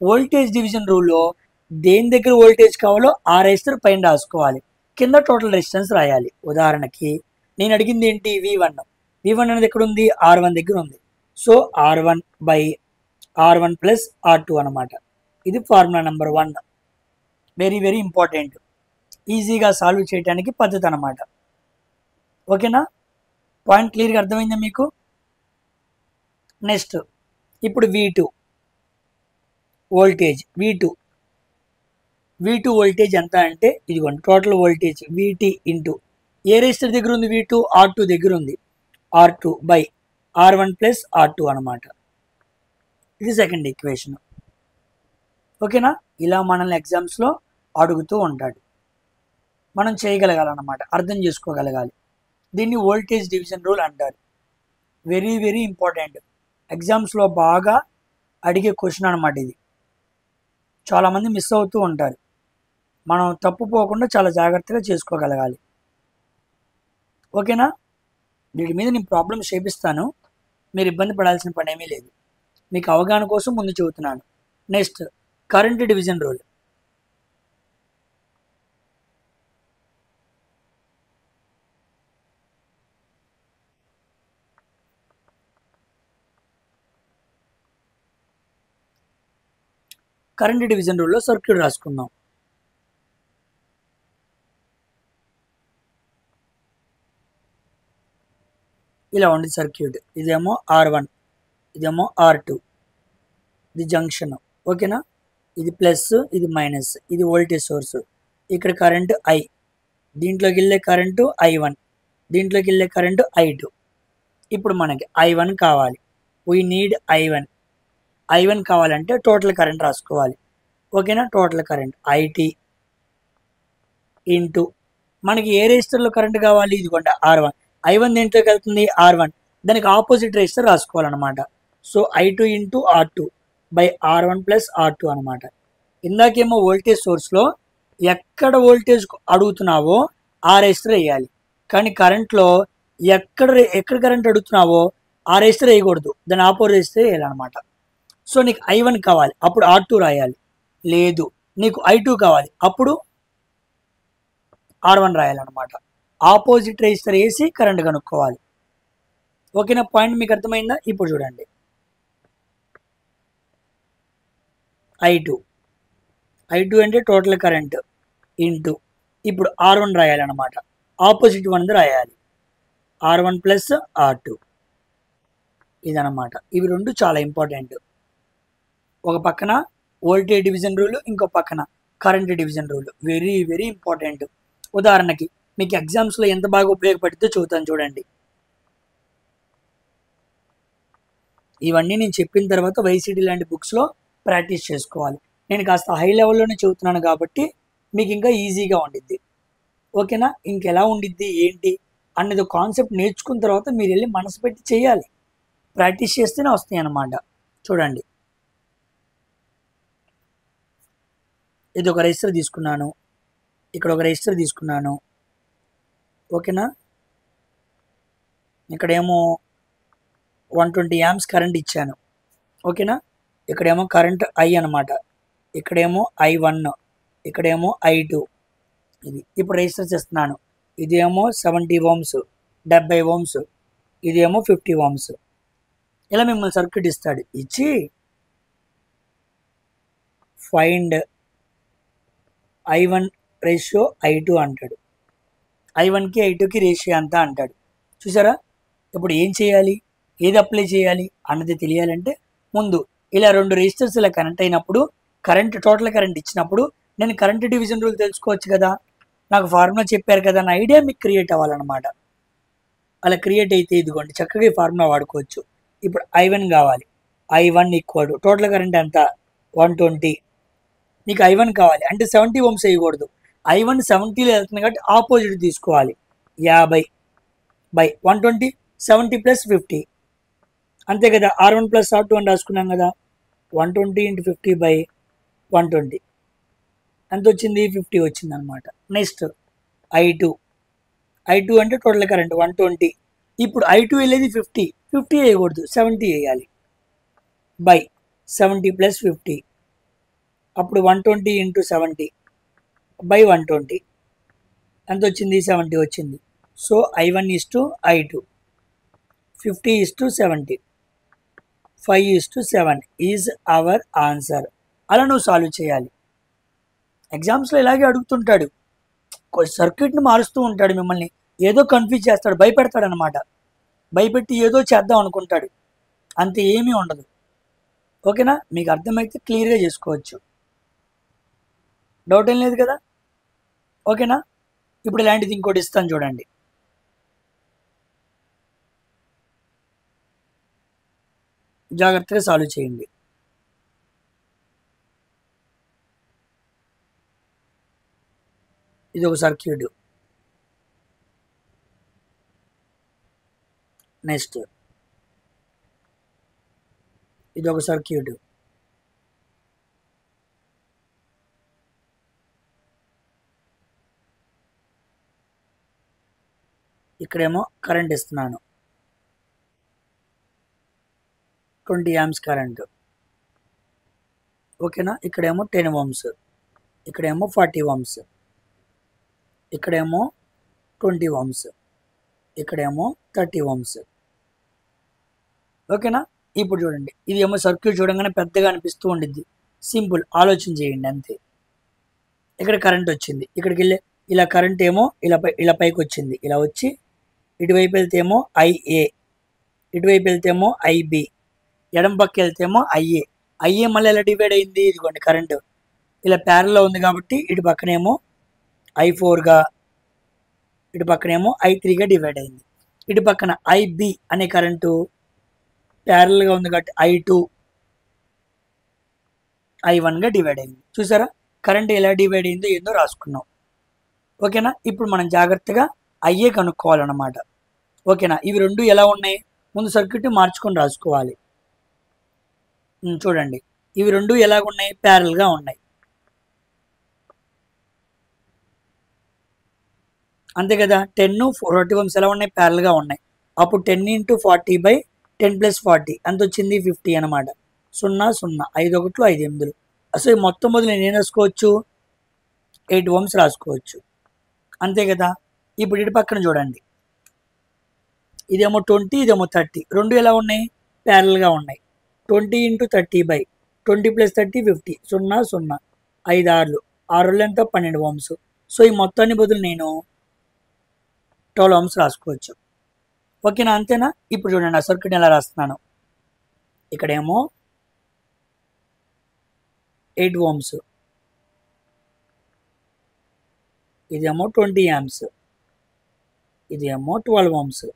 వోల్టేజ్ డివిజన్ రూల్లో దేని దగ్గర వోల్టేజ్ కావాలో ఆ రెసిస్టర్ పైన రాసుకోవాలి, కింద టోటల్ రెసిస్టెన్స్ రాయాలి. ఉదాహరణకి నేను అడిగింది ఏంటి? V1 అనేది ఎక్కడ ఉంది? R1 దగ్గర ఉంది. So R1 by R1 plus R2 అనమాట. ఇది formula number 1. Very very important, ఈజీగా సాల్వ్ చేయడానికి పద్ధతి అనమాట. ఓకేనా? పాయింట్ క్లియర్గా అర్థమైందా మీకు? నెక్స్ట్ ఇప్పుడు V2 వోల్టేజ్, V2 వోల్టేజ్ ఎంత అంటే ఇదిగోండి టోటల్ వోల్టేజ్ VT ఇంటూ ఏ రెసిస్టర్ దగ్గర ఉంది? V2 R2 దగ్గర ఉంది, R2 by R1 plus R2 అనమాట. ఇది సెకండ్ ఈక్వేషన్. ఓకేనా? ఇలా మనల్ని ఎగ్జామ్స్లో అడుగుతూ ఉంటాడు, మనం చేయగలగాలన్నమాట, అర్థం చేసుకోగలగాలి. దీన్ని వోల్టేజ్ డివిజన్ రూల్ అంటారు. వెరీ వెరీ ఇంపార్టెంట్, ఎగ్జామ్స్లో బాగా అడిగే క్వశ్చన్ అనమాట. ఇది చాలామంది మిస్ అవుతూ ఉంటారు, మనం తప్పుపోకుండా చాలా జాగ్రత్తగా చేసుకోగలగాలి. ఓకేనా? వీటి మీద నేను ప్రాబ్లమ్స్ చేపిస్తాను, మీరు ఇబ్బంది పడాల్సిన పని ఏమీ లేదు, మీకు అవగాహన కోసం ముందు చెబుతున్నాను. Next current division rule. Current division రూల్లో సర్క్యూట్ రాసుకుందాం. ఇలా ఉంది సర్క్యూట్. ఇదేమో R1, ఇదేమో R2, ఇది జంక్షన్. ఓకేనా? ఇది ప్లస్, ఇది మైనస్, ఇది వోల్టేజ్ సోర్స్. ఇక్కడ కరెంటు I, దీంట్లోకి వెళ్ళే కరెంటు I1, దీంట్లోకి వెళ్ళే కరెంటు I2. ఇప్పుడు మనకి I1 కావాలి, వీ నీడ్ I1 కావాలంటే టోటల్ కరెంట్ రాసుకోవాలి. ఓకేనా? టోటల్ కరెంట్ IT ఇంటూ మనకి ఏ రెసిస్టర్లో కరెంట్ కావాలి? ఇదిగోండి R1. I1 దేంట్లోకి వెళ్తుంది? R1, దానికి ఆపోజిట్ రెసిస్టర్ రాసుకోవాలన్నమాట. So I2 into R2 by R1 plus R2 అనమాట. ఇందాకేమో వోల్టేజ్ సోర్స్లో ఎక్కడ వోల్టేజ్ అడుగుతున్నావో ఆ రెసిస్టర్ వేయాలి. కానీ కరెంట్లో ఎక్కడ కరెంట్ అడుగుతున్నావో ఆ రెసిస్టర్ వేయకూడదు, దాని ఆపోజిట్ రెసిస్టర్ వేయాలన్నమాట. సో నీకు I1 కావాలి, అప్పుడు R2 రాయాలి. లేదు, నీకు I2 కావాలి, అప్పుడు R1 రాయాలన్నమాట. ఆపోజిట్ రెసిస్టర్ వేసి కరెంట్ కనుక్కోవాలి. ఓకేనా? పాయింట్ మీకు అర్థమైందా? ఇప్పుడు చూడండి, I2 అంటే టోటల్ కరెంట్ ఇంటూ ఇప్పుడు R1 రాయాలన్నమాట. ఆపోజిట్ వన్ రాయాలి, R1 ప్లస్ R2. ఇదన్నమాట. ఇవి రెండు చాలా ఇంపార్టెంట్. ఒక పక్కన వోల్టేజ్ డివిజన్ రూల్, ఇంకో పక్కన current division rule. Very very important. ఉదాహరణకి మీకు ఎగ్జామ్స్లో ఎంత బాగా ఉపయోగపడితే చూద్దాం చూడండి. ఇవన్నీ నేను చెప్పిన తర్వాత వైసీడీ లాంటి బుక్స్లో ప్రాక్టీస్ చేసుకోవాలి. నేను కాస్త హై లెవెల్లోనే చదువుతున్నాను కాబట్టి మీకు ఇంకా ఈజీగా ఉండిద్ది. ఓకేనా? ఇంకెలా ఉండిద్ది ఏంటి అనేది కాన్సెప్ట్ నేర్చుకున్న తర్వాత మీరు వెళ్ళి మనసు పెట్టి చేయాలి. ప్రాక్టీస్ చేస్తేనే వస్తాయి అన్నమాట. చూడండి, ఇది ఒక రెసిస్టర్ తీసుకున్నాను, ఇక్కడ ఒక రెసిస్టర్ తీసుకున్నాను. ఓకేనా? ఇక్కడేమో 120 amps కరెంట్ ఇచ్చాను. ఓకేనా? ఇక్కడేమో కరెంట్ I అనమాట, ఇక్కడేమో I1, ఇక్కడేమో I2. ఇది ఇప్పుడు రెసిస్టర్స్ ఇస్తున్నాను. ఇదేమో 70 ohms, 70 ohms, ఇదేమో 50 ohms. ఇలా మిమ్మల్ని సర్క్యూట్ ఇస్తాడు. ఇచ్చి ఫైండ్ I1 రేషియో I2 అంటాడు. I1కి I2కి రేషియో అంతా అంటాడు. చూసారా? ఇప్పుడు ఏం చేయాలి, ఏది అప్లై చేయాలి అన్నది తెలియాలంటే ముందు ఇలా రెండు రెసిస్టర్స్ ఇలా కనెక్ట్ అయినప్పుడు కరెంట్, టోటల్ కరెంట్ ఇచ్చినప్పుడు నేను కరెంట్ డివిజన్ రూల్ తెలుసుకోవచ్చు కదా. నాకు ఫార్ములా చెప్పారు కదా అన్న ఐడియా మీకు క్రియేట్ అవ్వాలన్నమాట. అలా క్రియేట్ అయితే ఇదిగోండి చక్కగా ఈ ఫార్ములా వాడుకోవచ్చు. ఇప్పుడు I1 కావాలి, I1 ఈక్వల్ టోటల్ కరెంట్ ఎంత 120. నీకు I1 కావాలి అంటే 70 ohms వేయకూడదు. I1 70లో వెళ్తుంది కాబట్టి ఆపోజిట్ తీసుకోవాలి. 50/120, 70 + 50 అంతే కదా. R1 + R2 అని రాసుకున్నాం కదా. 120 × 50/120 ఎంత వచ్చింది? 50 వచ్చింది అనమాట. నెక్స్ట్ I2 అంటే టోటల్ కరెంట్ 120. ఇప్పుడు I2 వెళ్ళేది 50 వేయకూడదు, 70 వేయాలి. 70 + 50 అప్పుడు 120 × 70/120 ఎంత వచ్చింది? 70 వచ్చింది. So I1 = I2, 50 = 70, 5:7 is our answer. అలా నువ్వు సాల్వ్ చేయాలి. ఎగ్జామ్స్లో ఇలాగే అడుగుతుంటాడు, సర్క్యూట్ని మారుస్తూ ఉంటాడు, మిమ్మల్ని ఏదో కన్ఫ్యూజ్ చేస్తాడు, భయపెడతాడు అనమాట. భయపెట్టి ఏదో చేద్దాం అనుకుంటాడు, అంత ఏమీ ఉండదు. ఓకేనా? మీకు అర్థమైతే క్లియర్గా చేసుకోవచ్చు. డౌట్ ఏం లేదు కదా. ఓకేనా? ఇప్పుడు ఇలాంటిది ఇంకోటి ఇస్తాను చూడండి. జాగ్రత్తగా సాల్వ్ చేయండి. ఇది ఒక సర్క్యూట్. నెక్స్ట్ ఇది ఒక సర్క్యూట్. ఇక్కడేమో కరెంట్ ఇస్తున్నాను, 20 amps కరెంటు. ఓకేనా? ఇక్కడేమో 10 ohms, ఇక్కడేమో 40 ohms, ఇక్కడేమో 20 ohms, ఇక్కడేమో 30 ohms. ఓకేనా? ఇప్పుడు చూడండి, ఇది ఏమో సర్క్యూట్ చూడంగానే పెద్దగా అనిపిస్తూ ఉండిద్ది. సింపుల్, ఆలోచన చేయండి అంతే. ఇక్కడ కరెంట్ వచ్చింది, ఇక్కడికి వెళ్ళి ఇలా కరెంట్ ఏమో ఇలా పైకి వచ్చింది, ఇలా వచ్చి ఇటువైపు వెళ్తేమో IA, ఇటువైపు వెళ్తేమో IB, ఎడం పక్క వెళ్తేమో IA మళ్ళీ ఎలా డివైడ్ అయింది? ఇదిగోండి కరెంటు ఇలా ప్యారల్లో ఉంది కాబట్టి ఇటు పక్కనేమో I4గా, ఇటు పక్కనేమో I3గా డివైడ్ అయింది. ఇటు పక్కన IB అనే కరెంటు ప్యారల్గా ఉంది కాబట్టి I2, I1గా డివైడ్ అయింది. చూసారా? కరెంట్ ఎలా డివైడ్ అయిందో ఏందో రాసుకున్నాం. ఓకేనా? ఇప్పుడు మనం జాగ్రత్తగా IA కనుక్కోవాలన్నమాట. ఓకేనా? ఇవి రెండు ఎలా ఉన్నాయి? ముందు సర్క్యూట్ మార్చుకొని రాసుకోవాలి. చూడండి, ఇవి రెండు ఎలాగున్నాయి? ప్యారల్గా ఉన్నాయి. అంతే కదా. 10 40 ఓమ్స్ ఎలా ఉన్నాయి, ప్యారల్గా ఉన్నాయి. అప్పుడు 10 × 40/10 + 40 ఎంత వచ్చింది, 50 అనమాట. 0 0 5 1 5 8. అసలు ఈ మొత్తం బదులు నేను ఏం రాసుకోవచ్చు, 8 ఓమ్స్ రాసుకోవచ్చు. అంతే కదా. ఇప్పుడు ఇటు పక్కన చూడండి, ఇదేమో 20, ఇదేమో 30. రెండు ఎలా ఉన్నాయి, ప్యారల్గా ఉన్నాయి. 20 × 30/20 + 30 50. 0 0 5 6 6 ఎంత, 12 ఓమ్స్. సో ఈ మొత్తాన్ని బదులు నేను 12 ఓమ్స్ రాసుకోవచ్చు. ఓకేనా, అంతేనా. ఇప్పుడు చూడండి ఆ సర్క్యూట్ ఎలా రాస్తున్నాను. ఇక్కడేమో 8 ఓమ్స్, ఇదేమో 20 amps, ఇదేమో 12 ఓమ్స్.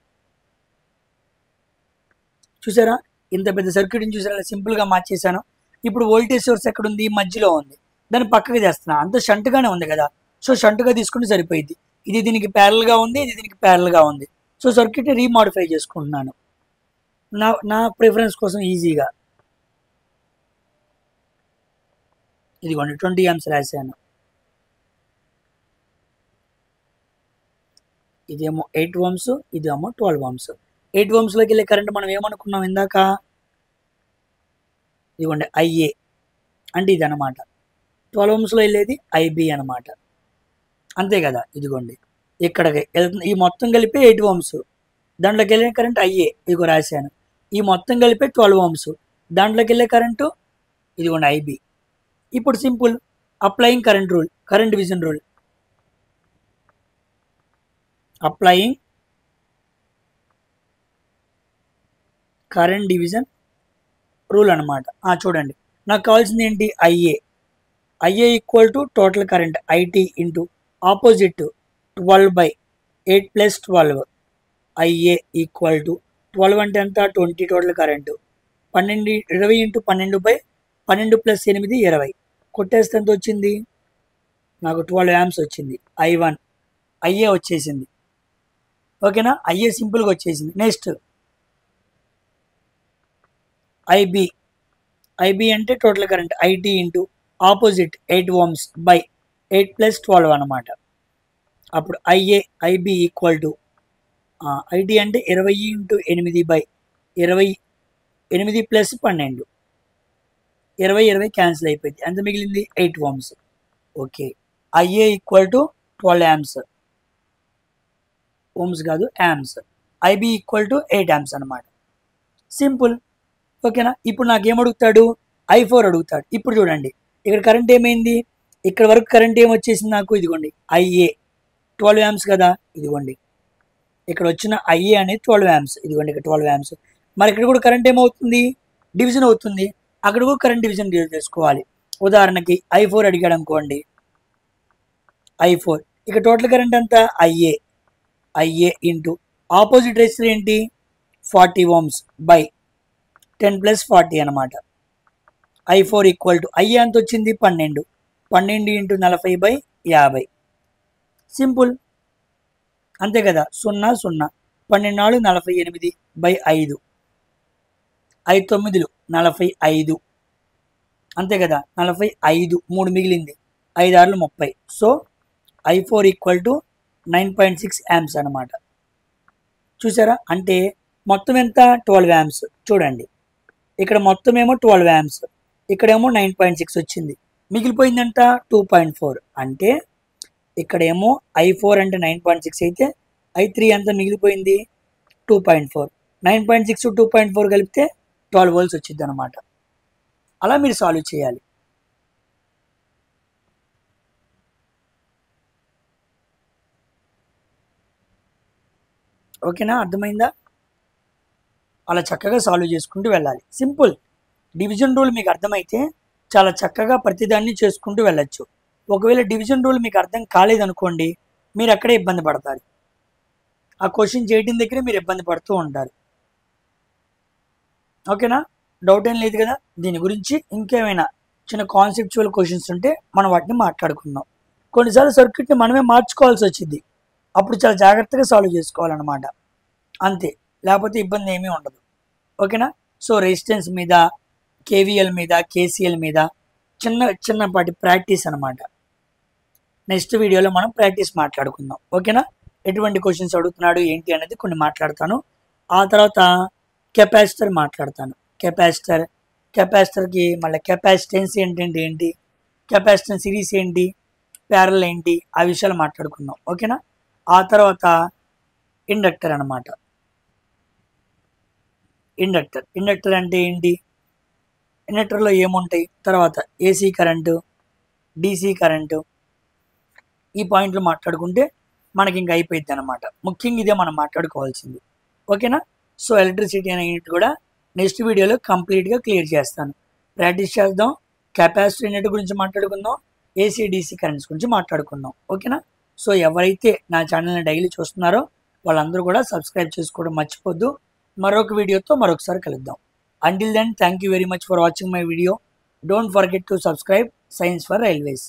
చూసారా, ఇంత పెద్ద సర్క్యూట్ని చూసారా, సింపుల్గా మార్చేసాను. ఇప్పుడు వోల్టేజ్ సోర్స్ ఎక్కడ ఉంది, మధ్యలో ఉంది. దాన్ని పక్కకి చేస్తున్నా, అంత షంట్గానే ఉంది కదా. సో షంట్గా తీసుకుంటే సరిపోయింది. ఇది దీనికి ప్యారల్గా ఉంది, ఇది దీనికి ప్యారల్గా ఉంది. సో సర్క్యూట్ని రీమాడిఫై చేసుకుంటున్నాను నా ప్రిఫరెన్స్ కోసం ఈజీగా. ఇదిగోండి 20 amps రాశాను. ఇదేమో 8 ఓమ్స్, ఇదేమో 12 ఓమ్స్. 8 ఓమ్స్లోకి వెళ్ళే కరెంట్ మనం ఏమనుకున్నాం ఇందాక, ఇదిగోండి ఐఏ అంటే ఇది అనమాట. 12 ఓమ్స్లో వెళ్ళేది ఐబి అనమాట. అంతే కదా. ఇదిగోండి ఇక్కడికి వెళ్తుంది, ఈ మొత్తం కలిపి 8 ఓమ్స్, దాంట్లోకి వెళ్ళే కరెంట్ ఐఏ, ఇదిగో రాశాను. ఈ మొత్తం కలిపి 12 ఓమ్స్, దాంట్లోకి వెళ్ళే కరెంటు ఇదిగోండి ఐబి. ఇప్పుడు simple, applying current rule, current division rule. Applying current division rule అనమాట. చూడండి, నాకు కావాల్సింది ఏంటి, IA equal to total current IT into opposite 12/8 + 12. IA equal to 12 అంటే ఎంత, 20 టోటల్ కరెంటు. 20 × 12/12 + 8 20. కొట్టేస్తే ఎంత వచ్చింది, నాకు 12 amps వచ్చింది. I1 ఐఏ వచ్చేసింది. ఓకేనా, ఐఏ సింపుల్గా వచ్చేసింది. నెక్స్ట్ ఐబి అంటే total current IT into opposite 8 ఓమ్స్/8 + 12 అనమాట. అప్పుడు ఐబి ఈక్వల్ టు ఐటీ అంటే 20 × 8/20 8 + 12 20 20 క్యాన్సిల్ అయిపోయింది. ఎంత మిగిలింది, 8 ohms. Okay, I A equal to 12 amps, ohms కాదు amps. I B equal to 8 amps అనమాట. సింపుల్. ఓకేనా. ఇప్పుడు నాకేమడుగుతాడు, I4 అడుగుతాడు. ఇప్పుడు చూడండి, ఇక్కడ కరెంట్ ఏమైంది, ఇక్కడ వరకు కరెంట్ ఏమొచ్చేసింది నాకు, ఇదిగోండి ఐఏ 12 amps కదా. ఇదిగోండి ఇక్కడ వచ్చిన ఐఏ అనేది 12 amps, ఇదిగోండి ఇక్కడ 12 amps. మరి ఇక్కడ కూడా కరెంట్ ఏమవుతుంది, డివిజన్ అవుతుంది. అక్కడ కూడా కరెంట్ డివిజన్ చేసుకోవాలి. ఉదాహరణకి I4 అడిగాడు అనుకోండి, I4 ఇక్కడ టోటల్ కరెంట్ అంతా ఐఏ ఇంటూ ఆపోజిట్ రెసిస్టర్ ఏంటి, 40 ఓమ్స్/10 + 40 అనమాట. I4 ఈక్వల్ టు ఐఏ ఎంత వచ్చింది, 12 × 40/50. సింపుల్, అంతే కదా. 0 0 12 4 48/5. 5 9 45. అంతే కదా, 45 3 మిగిలింది, 5 6 30. So I4 equal to 9.6 amps అనమాట. చూసారా, అంటే మొత్తం ఎంత, 12 amps. చూడండి ఇక్కడ మొత్తం ఏమో 12 amps, ఇక్కడేమో 9.6 వచ్చింది. మిగిలిపోయిందంట 2.4. అంటే ఇక్కడేమో I4 అంటే 9.6 అయితే I3 ఎంత మిగిలిపోయింది, 2.4. 9.6 2.4 కలిపితే 12 volts వచ్చింది అనమాట. అలా మీరు సాల్వ్ చేయాలి. ఓకేనా, అర్థమైందా. అలా చక్కగా సాల్వ్ చేసుకుంటూ వెళ్ళాలి. సింపుల్. డివిజన్ రూల్ మీకు అర్థమైతే చాలా చక్కగా ప్రతిదాన్ని చేసుకుంటూ వెళ్ళచ్చు. ఒకవేళ డివిజన్ రూల్ మీకు అర్థం కాలేదనుకోండి, మీరు అక్కడే ఇబ్బంది పడతారు. ఆ క్వశ్చన్ చేయడం దగ్గరే మీరు ఇబ్బంది పడుతూ ఉంటారు. ఓకేనా, డౌట్ ఏం లేదు కదా. దీని గురించి ఇంకేమైనా చిన్న కాన్సెప్చువల్ క్వశ్చన్స్ ఉంటే మనం వాటిని మాట్లాడుకుందాం. కొన్నిసార్లు సర్క్యూట్ని మనమే మార్చుకోవాల్సి వచ్చింది, అప్పుడు చాలా జాగ్రత్తగా సాల్వ్ చేసుకోవాలన్నమాట. అంతే, లేకపోతే ఇబ్బంది ఏమీ ఉండదు. ఓకేనా. సో రెసిస్టెన్స్ మీద, కేవీఎల్ మీద, కేసీఎల్ మీద చిన్నపాటి ప్రాక్టీస్ అనమాట. నెక్స్ట్ వీడియోలో మనం ప్రాక్టీస్ మాట్లాడుకుందాం. ఓకేనా. ఎటువంటి క్వశ్చన్స్ అడుగుతున్నాడు ఏంటి అనేది కొన్ని మాట్లాడతాను. ఆ తర్వాత కెపాసిటర్ మాట్లాడతాను. కెపాసిటర్కి మళ్ళీ కెపాసిటెన్స్ ఏంటి, కెపాసిటెన్స్ సిరీస్ ఏంటి, ప్యారల్ ఏంటి, ఆ విషయాలు మాట్లాడుకుందాం. ఓకేనా. ఆ తర్వాత ఇండక్టర్ అనమాట. ఇండక్టర్ అంటే ఏంటి, ఇండక్టర్లో ఏముంటాయి, తర్వాత ఏసీ కరెంటు, డీసీ కరెంటు, ఈ పాయింట్లు మాట్లాడుకుంటే మనకి ఇంకా అయిపోయింది అనమాట. ముఖ్యంగా ఇదే మనం మాట్లాడుకోవాల్సింది. ఓకేనా. సో ఎలక్ట్రిసిటీ అనే యూనిట్ కూడా నెక్స్ట్ వీడియోలో కంప్లీట్గా క్లియర్ చేస్తాను. ప్రాక్టీస్ చేద్దాం. కెపాసిటీ యూనిట్ గురించి మాట్లాడుకుందాం, ఏసీ డీసీ కరెంట్స్ గురించి మాట్లాడుకుందాం. ఓకేనా. సో ఎవరైతే నా ఛానల్ని డైలీ చూస్తున్నారో వాళ్ళందరూ కూడా సబ్స్క్రైబ్ చేసుకోవడం మర్చిపోద్దు. మరొక వీడియోతో మరొకసారి కలుద్దాం. Until then, thank you very much for watching my video. Don't forget to subscribe Science for Railways.